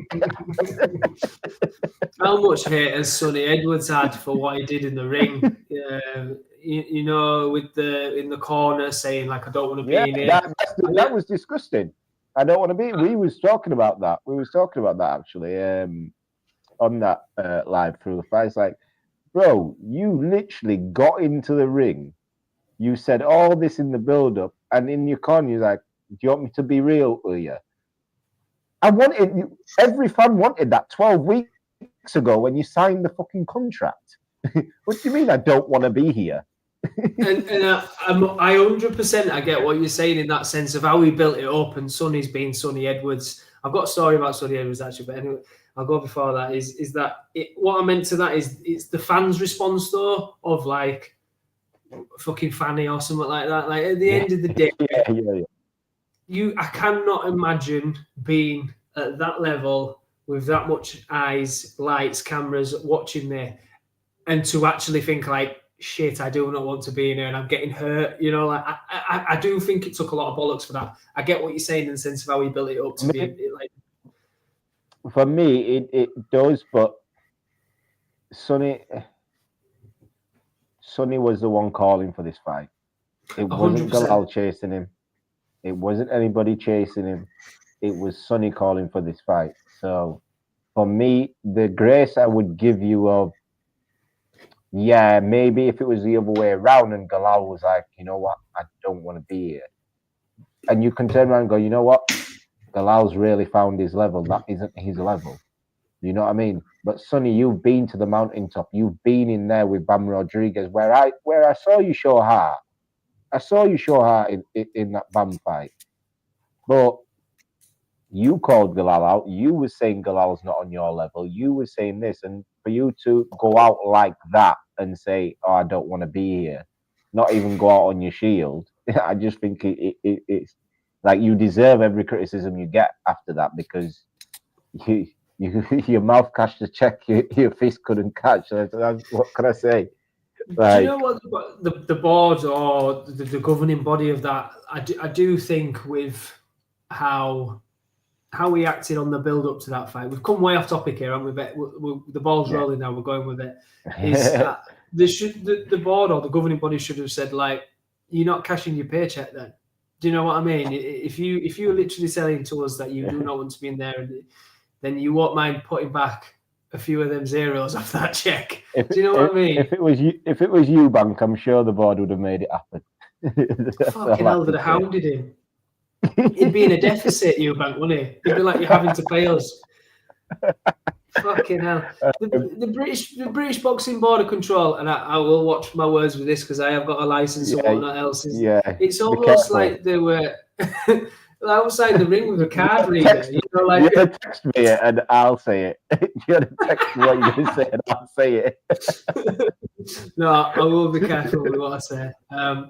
How much hate has Sonny Edwards had for what he did in the ring? you know, with in the corner saying like, I don't want to be in here. That was disgusting. I don't want to be. We was talking about that. We was talking about that actually on that live through the fight. It's like, bro, you literally got into the ring. You said all this in the build-up, and in your corner, you're like, do you want me to be real with you? Every fan wanted that 12 weeks ago when you signed the fucking contract. What do you mean I don't want to be here? and I 100% I get what you're saying in that sense of how we built it up, and Sonny's been Sonny Edwards. I've got a story about Sonny Edwards actually, but anyway, I'll go before that. Is that what I meant to that is it's the fans' response though of like fucking Fanny or something like that. Like at the end of the day, I cannot imagine being at that level with that much eyes, lights, cameras watching me, and to actually think like, shit, I do not want to be in here and I'm getting hurt. You know, like I do think it took a lot of bollocks for that. I get what you're saying in the sense of how he built it up to be like. For me, it does, but Sonny was the one calling for this fight. It wasn't 100%. Galal chasing him. It wasn't anybody chasing him. It was Sonny calling for this fight. So for me, the grace I would give you of, yeah, maybe if it was the other way around and Galal was like, you know what, I don't want to be here. And you can turn around and go, you know what, Galal's really found his level. That isn't his level. You know what I mean? But Sonny, you've been to the mountaintop. You've been in there with Bam Rodriguez, where I saw you show heart. I saw you show heart in that Bam fight. But you called Galal out. You were saying Galal's not on your level. You were saying this. And for you to go out like that and say, oh, I don't want to be here, not even go out on your shield, I just think it's like you deserve every criticism you get after that, because your mouth cashed the check your fist couldn't catch. What can I say? Like, do you know what the board or the governing body of that? I do think with how we acted on the build up to that fight. We've come way off topic here, haven't we? The ball's rolling now. We're going with it. The board or the governing body should have said, like, you're not cashing your paycheck then. Do you know what I mean? If you're literally selling to us that you do not want to be in there, then you won't mind putting back a few of them zeros off that check. Do you know what I mean? If it was you, Bank, I'm sure the board would have made it happen. Fucking hell, they'd have hounded him. He'd be in a deficit, Eubank, wouldn't he? He'd be like, you're having to pay us. Fucking hell. The British Boxing Board of Control, and I will watch my words with this because I have got a license and whatnot else. It's almost like they were outside the ring with a card reader. You know, like, you're gonna text me it and I'll say it. You're gonna text me what you're gonna say and I'll say it. No, I will be careful with what I say.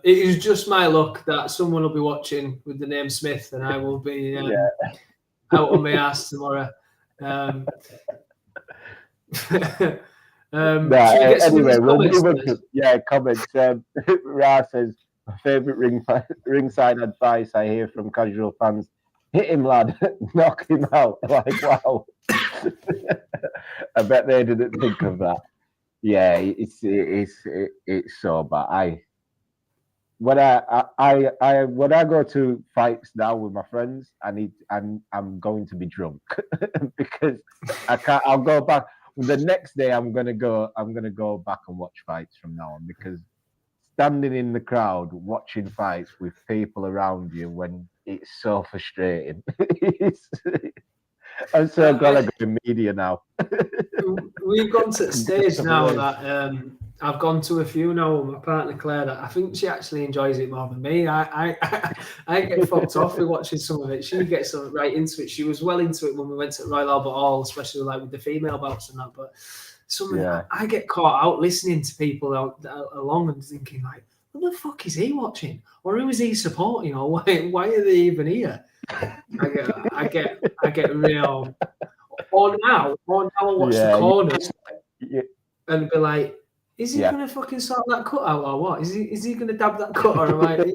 It is just my luck that someone will be watching with the name Smith, and I will be out on my ass tomorrow. Anyway, we'll move on to comments. Ra says, my favourite ringside advice I hear from casual fans: hit him, lad, knock him out. Like, wow. I bet they didn't think of that. Yeah, it's so bad. When I go to fights now with my friends, I'm going to be drunk because I can't. I'll go back the next day. I'm gonna go back and watch fights from now on, because standing in the crowd watching fights with people around you, when it's so frustrating. I'm so glad I got in media now. We've gone to the stage now that I've gone to a few now with my partner Claire that I think she actually enjoys it more than me. I get fucked off with watching some of it. She gets right into it. She was well into it when we went to Royal Albert Hall, especially like with the female bouts and that. But I get caught out listening to people along and thinking like, what the fuck is he watching? Or who is he supporting? Or why are they even here? I get real. Or now I watch the corners and be like, is he gonna fucking sort that cut out or what? Is he gonna dab that cut, or am I?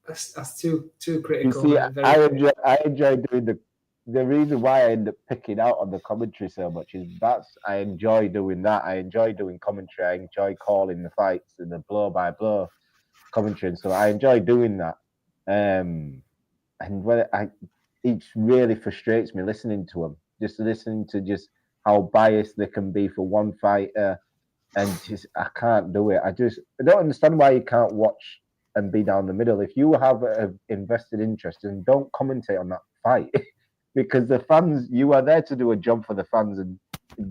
That's too critical. You see, I enjoy doing the reason why I end up picking out on the commentary so much is I enjoy doing that. I enjoy doing commentary. I enjoy calling the fights and the blow by blow commentary, and so I enjoy doing that. And when it really frustrates me listening to them, just listening to just how biased they can be for one fighter, and just I can't do it. I don't understand why you can't watch and be down the middle. If you have an invested interest, and don't commentate on that fight, because the fans, you are there to do a job for the fans and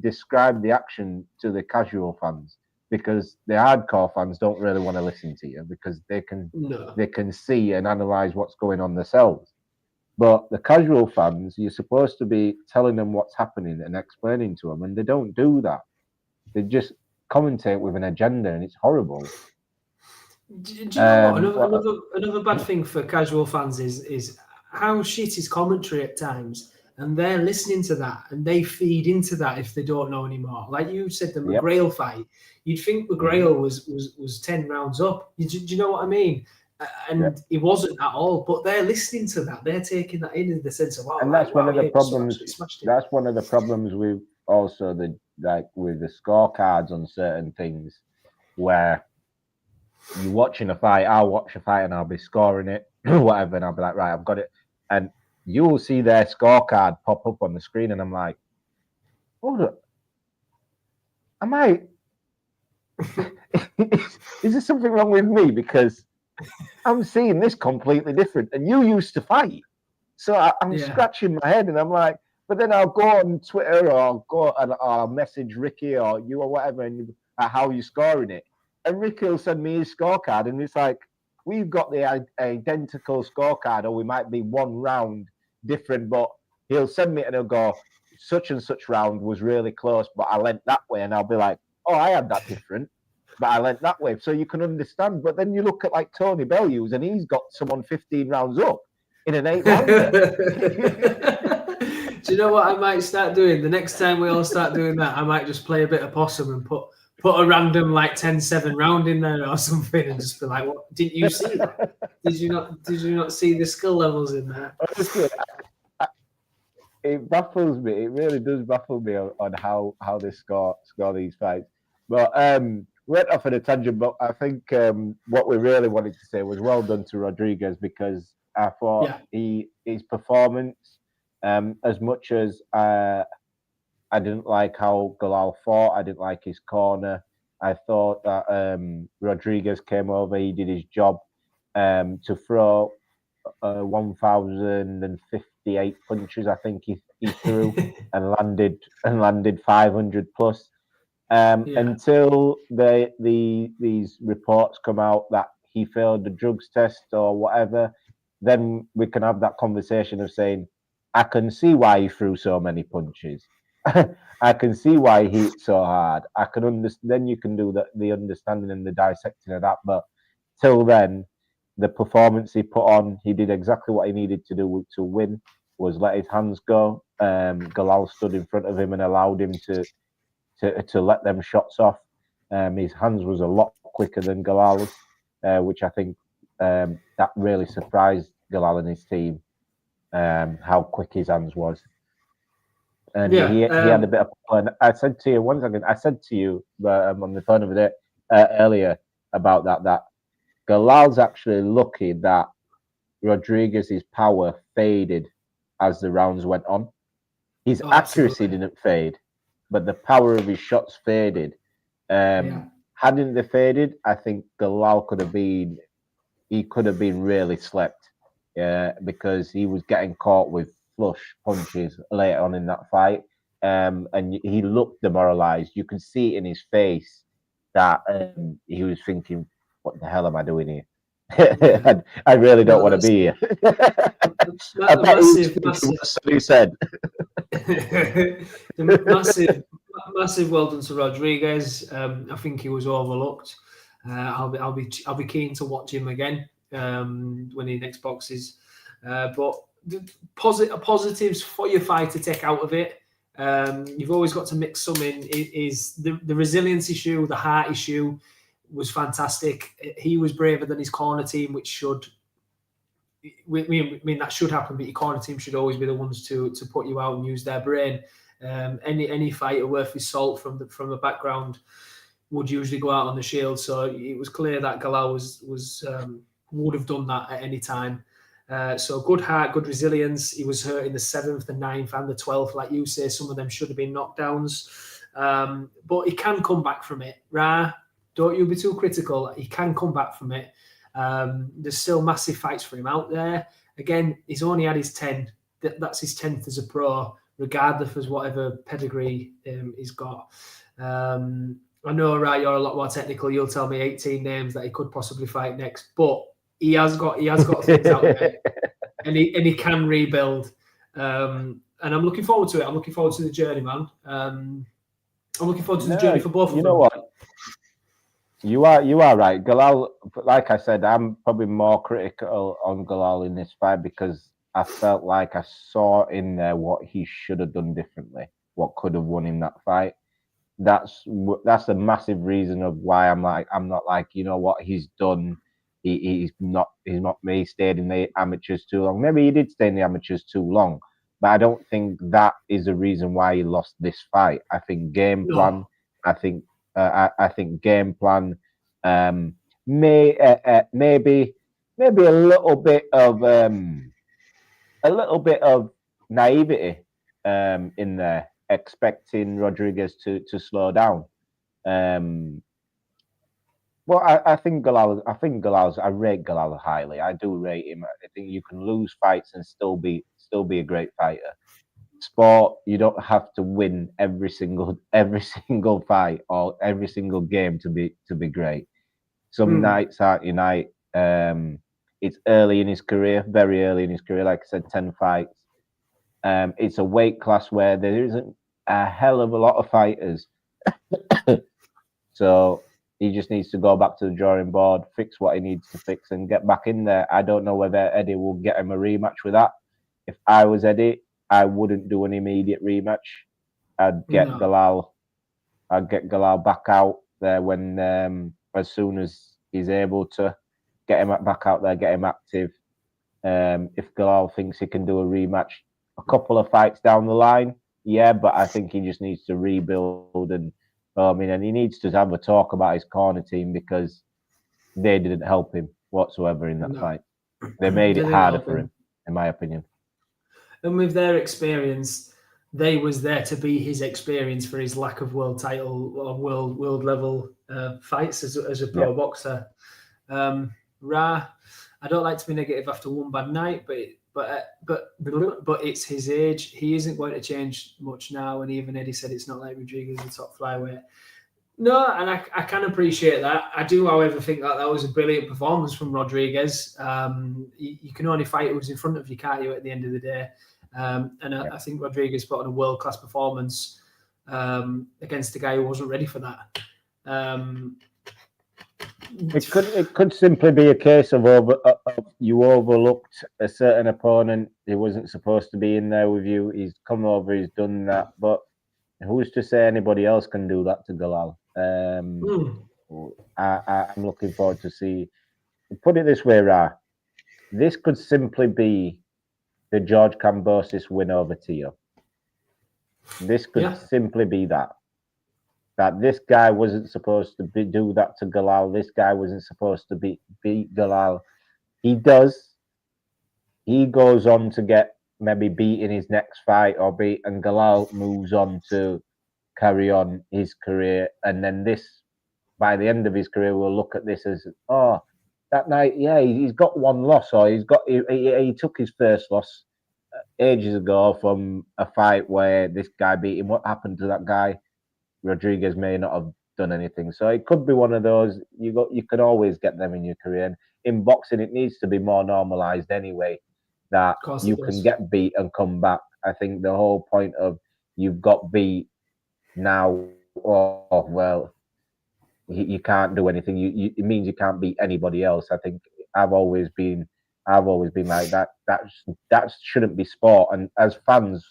describe the action to the casual fans. Because the hardcore fans don't really want to listen to you because they can see and analyze what's going on themselves. But the casual fans, you're supposed to be telling them what's happening and explaining to them, and they don't do that. They just commentate with an agenda, and it's horrible. Do you know what? Another bad thing for casual fans is how shit is commentary at times, and they're listening to that and they feed into that if they don't know anymore. Like you said, the McGrail fight, you'd think McGrail was 10 rounds up. Do you know what I mean? And it wasn't at all. But they're listening to that. They're taking that in the sense of, and that's one of the problems. That's one of the problems with also with the scorecards on certain things, where you're watching a fight. I'll watch a fight and I'll be scoring it, whatever, and I'll be like, right, I've got it, and you will see their scorecard pop up on the screen, and I'm like, hold up, am I? Is there something wrong with me? Because I'm seeing this completely different, and you used to fight, so I'm scratching my head, and I'm like, but then I'll go on Twitter or I'll go and I'll message Ricky or you or whatever, and how you're scoring it, and Ricky will send me his scorecard, and it's like, we've got the identical scorecard, or we might be one round different, but he'll send me and he'll go, such and such round was really close, but I went that way, and I'll be like, oh, I had that different, but I went that way, so you can understand. But then you look at like Tony Bellews, and he's got someone 15 rounds up in an 8-rounder. Do you know what I might start doing? The next time we all start doing that, I might just play a bit of possum and put a random like 10-7 round in there or something, and just be like, "What? Didn't you see that? Did you not see the skill levels in there?" Honestly, it baffles me. It really does baffle me on how they score these fights. But went off on a tangent. But I think what we really wanted to say was well done to Rodriguez, because I thought his performance, as much as I didn't like how Galal fought, I didn't like his corner. I thought that Rodriguez came over, he did his job to throw 1,058 punches, I think he threw, and landed 500 plus. Until these reports come out that he failed the drugs test or whatever, then we can have that conversation of saying, I can see why he threw so many punches. I can see why he hit so hard. I can understand. Then you can do the understanding and the dissecting of that. But till then, the performance he put on, he did exactly what he needed to do to win. Was let his hands go. Galal stood in front of him and allowed him to let them shots off. His hands was a lot quicker than Galal's, which I think that really surprised Galal and his team. How quick his hands was. And he had a bit of fun. I said to you on the phone over there earlier about that Galal's actually lucky that Rodriguez's power faded as the rounds went on. His accuracy didn't fade, but the power of his shots faded. Hadn't they faded, I think Galal could have been really slept. Because he was getting caught with flush punches later on in that fight, and he looked demoralized. You could see in his face that he was thinking, "What the hell am I doing here? I really don't want to be here." He said. Massive well done to Rodriguez. I think he was overlooked. I'll be keen to watch him again when he next boxes. But the positives for your fight to take out of it, you've always got to mix some in. Is the resilience issue, the heart issue was fantastic. He was braver than his corner team, which should I mean that should happen, but your corner team should always be the ones to put you out and use their brain. Any fighter worth his salt from the background would usually go out on the shield. So it was clear that Galal would have done that at any time. So good heart, good resilience. He was hurt in the 7th, the 9th, and the 12th, like you say. Some of them should have been knockdowns, but he can come back from it. Ra, don't you be too critical. He can come back from it. There's still massive fights for him out there. Again, he's only had his 10. That's his 10th as a pro, regardless of whatever pedigree he's got. I know, Ra, you're a lot more technical. You'll tell me 18 names that he could possibly fight next, but he has got things out there, and he can rebuild. And I'm looking forward to it. I'm looking forward to the journey, man. I'm looking forward to the journey for both of them. You know what? You are right. Galal, like I said, I'm probably more critical on Galal in this fight because I felt like I saw in there what he should have done differently, what could have won in that fight. That's a massive reason of why I'm not like, you know what, he's done. He stayed in the amateurs too long. Maybe he did stay in the amateurs too long, but I don't think that is a reason why he lost this fight. I think game plan. I think game plan. Maybe a little bit of naivety in there, expecting Rodriguez to slow down. Well, I think Galal. I rate Galal highly. I do rate him. I think you can lose fights and still be a great fighter. Sport, you don't have to win every single fight or every single game to be great. Some nights aren't your night. It's early in his career, very early in his career. Like I said, 10 fights. It's a weight class where there isn't a hell of a lot of fighters. So he just needs to go back to the drawing board, fix what he needs to fix, and get back in there. I don't know whether Eddie will get him a rematch with that. If I was Eddie, I wouldn't do an immediate rematch. I'd get Galal back out there when as soon as he's able to get him back out there, get him active. If Galal thinks he can do a rematch a couple of fights down the line, yeah, but I think he just needs to rebuild and he needs to have a talk about his corner team because they didn't help him whatsoever in that fight. They made it harder for him, in my opinion. And with their experience, they was there to be his experience for his lack of world title or world level fights as a pro boxer. Ra, I don't like to be negative after one bad night, but it's his age. He isn't going to change much now, and even Eddie said it's not like Rodriguez, the top flyweight. No, and I can appreciate that. I do, however, think that was a brilliant performance from Rodriguez. You can only fight who's in front of you, can't you, at the end of the day? I think Rodriguez put on a world-class performance against a guy who wasn't ready for that. It could simply be a case of you overlooked a certain opponent. He wasn't supposed to be in there with you. He's come over. He's done that. But who's to say anybody else can do that to Galal? I'm looking forward to see. Put it this way, Ra. This could simply be the George Kambosos win over Tio. This could simply be that. That this guy wasn't supposed to do that to Galal. This guy wasn't supposed to beat Galal. He does. He goes on to get maybe beat in his next fight and Galal moves on to carry on his career. And then by the end of his career, we'll look at this as, that night, he's got one loss, or he took his first loss ages ago from a fight where this guy beat him. What happened to that guy? Rodriguez may not have done anything. So it could be one of those, you can always get them in your career. And in boxing, it needs to be more normalized anyway, that you can get beat and come back. I think the whole point of you've got beat now, you can't do anything. It means you can't beat anybody else. I think I've always been like that. That shouldn't be sport. And as fans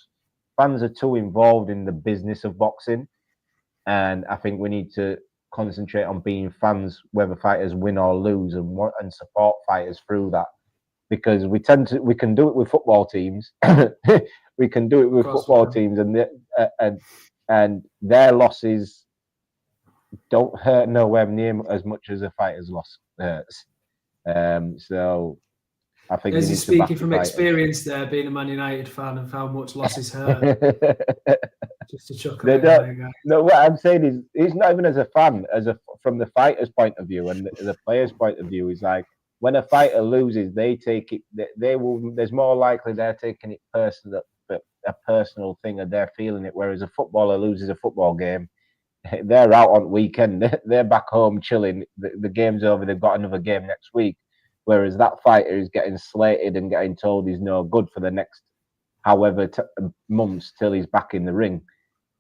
are too involved in the business of boxing. And I think we need to concentrate on being fans, whether fighters win or lose, and support fighters through that. because we can do it with football teams. We can do it with football teams, and their losses don't hurt nowhere near as much as a fighter's loss hurts. So I think as you're speaking from experience there, being a Man United fan, of how much losses hurt. Just to chuck it there, no, what I'm saying is, it's not even as a fan, from the fighter's point of view and the player's point of view, is like, when a fighter loses, they take it. They will. There's more likely they're taking it personal, a personal thing, and they're feeling it. Whereas a footballer loses a football game, they're out on weekend. They're back home chilling. The game's over. They've got another game next week. Whereas that fighter is getting slated and getting told he's no good for the next however months till he's back in the ring.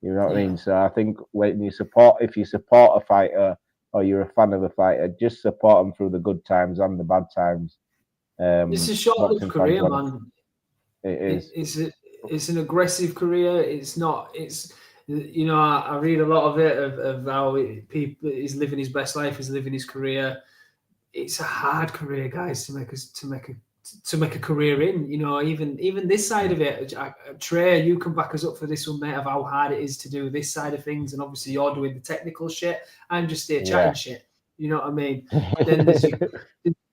You know what I mean? So I think if you support a fighter, or you're a fan of a fighter, just support them through the good times and the bad times. It's a short-lived career, man. It is. It's an aggressive career. It's not. It's, you know, I read a lot of it of how he's living his best life, he's living his career. It's a hard career, guys, to make a career in. You know, even this side of it. Trey, you can back us up for this one, mate, of how hard it is to do this side of things. And obviously, you're doing the technical shit. I'm just here chatting shit. You know what I mean? Then there's your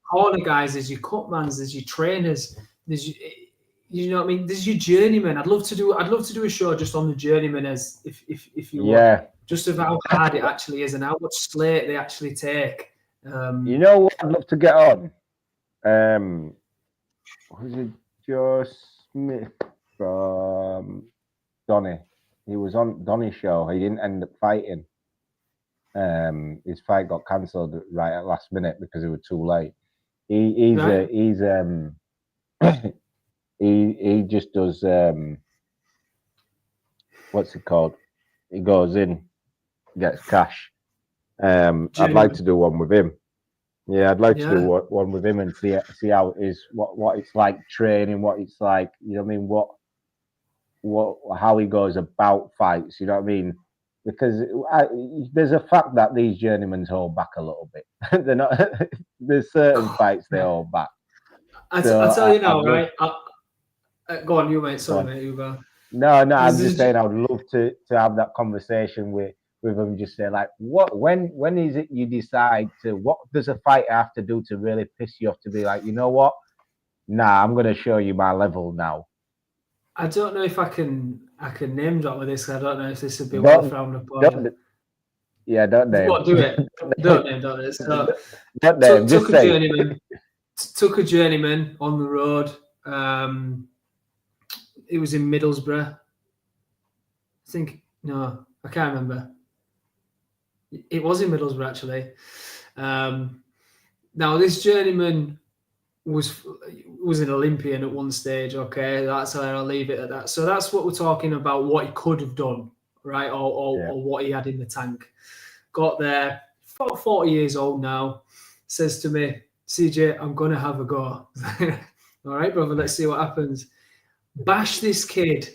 corner guys, there's your cutmans, there's your trainers, there's you know what I mean? There's your journeyman. I'd love to do a show just on the journeyman, as if you want, just of how hard it actually is and how much slate they actually take. You know what I'd love to get on? Was it Joe Smith from Donny? He was on Donny's show. He didn't end up fighting. His fight got cancelled right at last minute because it was too late. He just does what's it called? He goes in, gets cash. I'd like to do one with him. Yeah, I'd like to do one with him and see how it is, what it's like training, what it's like, you know what I mean, how he goes about fights, you know what I mean? Because there's a fact that these journeymen hold back a little bit. They're not. There's certain fights they hold back. I'll tell you now, right? Go on, you mate. Sorry, mate. You go. No. I'm just saying, I would love to have that conversation with them. Just say like, when is it you decide to? What does a fighter have to do to really piss you off to be like, you know what? Nah, I'm going to show you my level now. I don't know if I can name drop with this. I don't know if this would be well frowned upon. Don't name. What, do it? Don't name it. So, don't name. Just say. Took a journeyman on the road. It was in Middlesbrough. I can't remember. It was in Middlesbrough, actually. Now, this journeyman was an Olympian at one stage, okay? That's how I'll leave it at that. So that's what we're talking about, what he could have done, right? Or what he had in the tank. Got there, 40 years old now, says to me, CJ, I'm going to have a go. All right, brother, let's see what happens. Bash this kid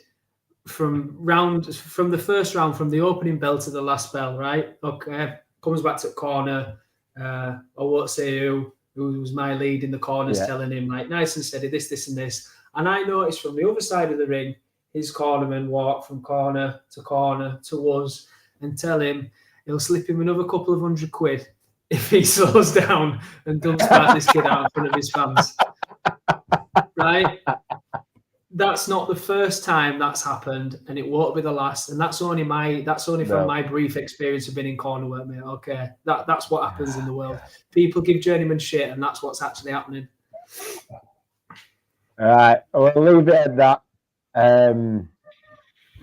from the first round, from the opening bell to the last bell, right? Okay, comes back to the corner. I won't say who was my lead in the corners, telling him like, nice and steady, this and this. And I noticed from the other side of the ring, his cornerman walk from corner to us and tell him he'll slip him another couple of £100 if he slows down and dumps back this kid out in front of his fans. Right? That's not the first time that's happened, and it won't be the last. And that's only from my brief experience of being in corner work, mate. Okay, that's what happens in the world. People give journeyman shit, and that's what's actually happening. All right, we'll leave it at that.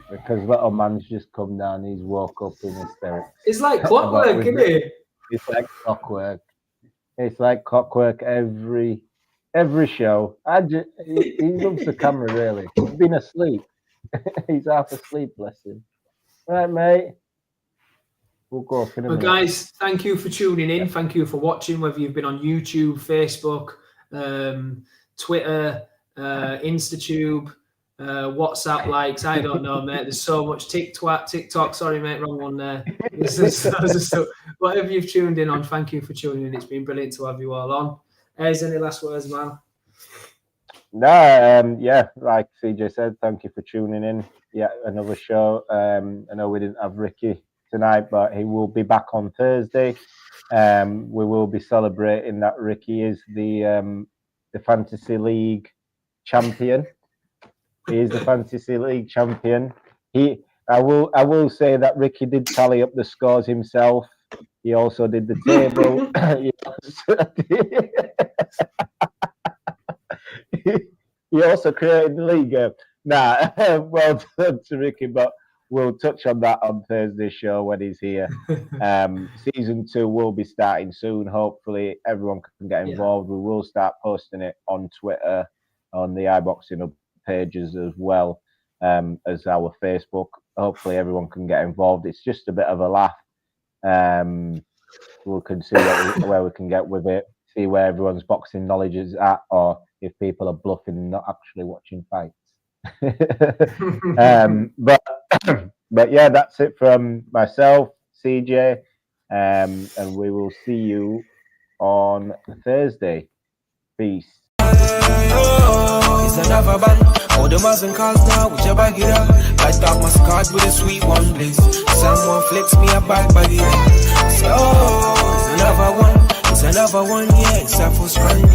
Because little man's just come down, he's woke up in hysterics. It's like clockwork, isn't it? It's like clockwork. It's like clockwork every show. He loves the camera, really. He's been asleep. He's half asleep, bless him. All right, mate. We'll go up in a minute. Guys, thank you for tuning in. Thank you for watching, whether you've been on YouTube, Facebook, Twitter, InstaTube, WhatsApp likes. I don't know, mate. There's so much TikTok. Sorry, mate, wrong one there. Whatever you've tuned in on, thank you for tuning in. It's been brilliant to have you all on. Any last words, man? No, yeah, like CJ said, thank you for tuning in. Yeah, another show. I know we didn't have Ricky tonight, but he will be back on Thursday. We will be celebrating that Ricky is the Fantasy League champion. He is the Fantasy League champion. I will say that Ricky did tally up the scores himself. He also did the table. He also created the league. Well done to Ricky, but we'll touch on that on Thursday's show when he's here. Season 2 will be starting soon. Hopefully, everyone can get involved. We will start posting it on Twitter, on the iBoxingHub pages as well as our Facebook. Hopefully, everyone can get involved. It's just a bit of a laugh. We can see where we can get with it, see where everyone's boxing knowledge is at, or if people are bluffing and not actually watching fights. But yeah, that's it from myself, CJ, and we will see you on Thursday. Peace. It's another band. All the and calls now, whichever get up. I talk my card with a sweet one, please. Someone flicks me a bag by the end. So, it's another one, yeah, except for strand.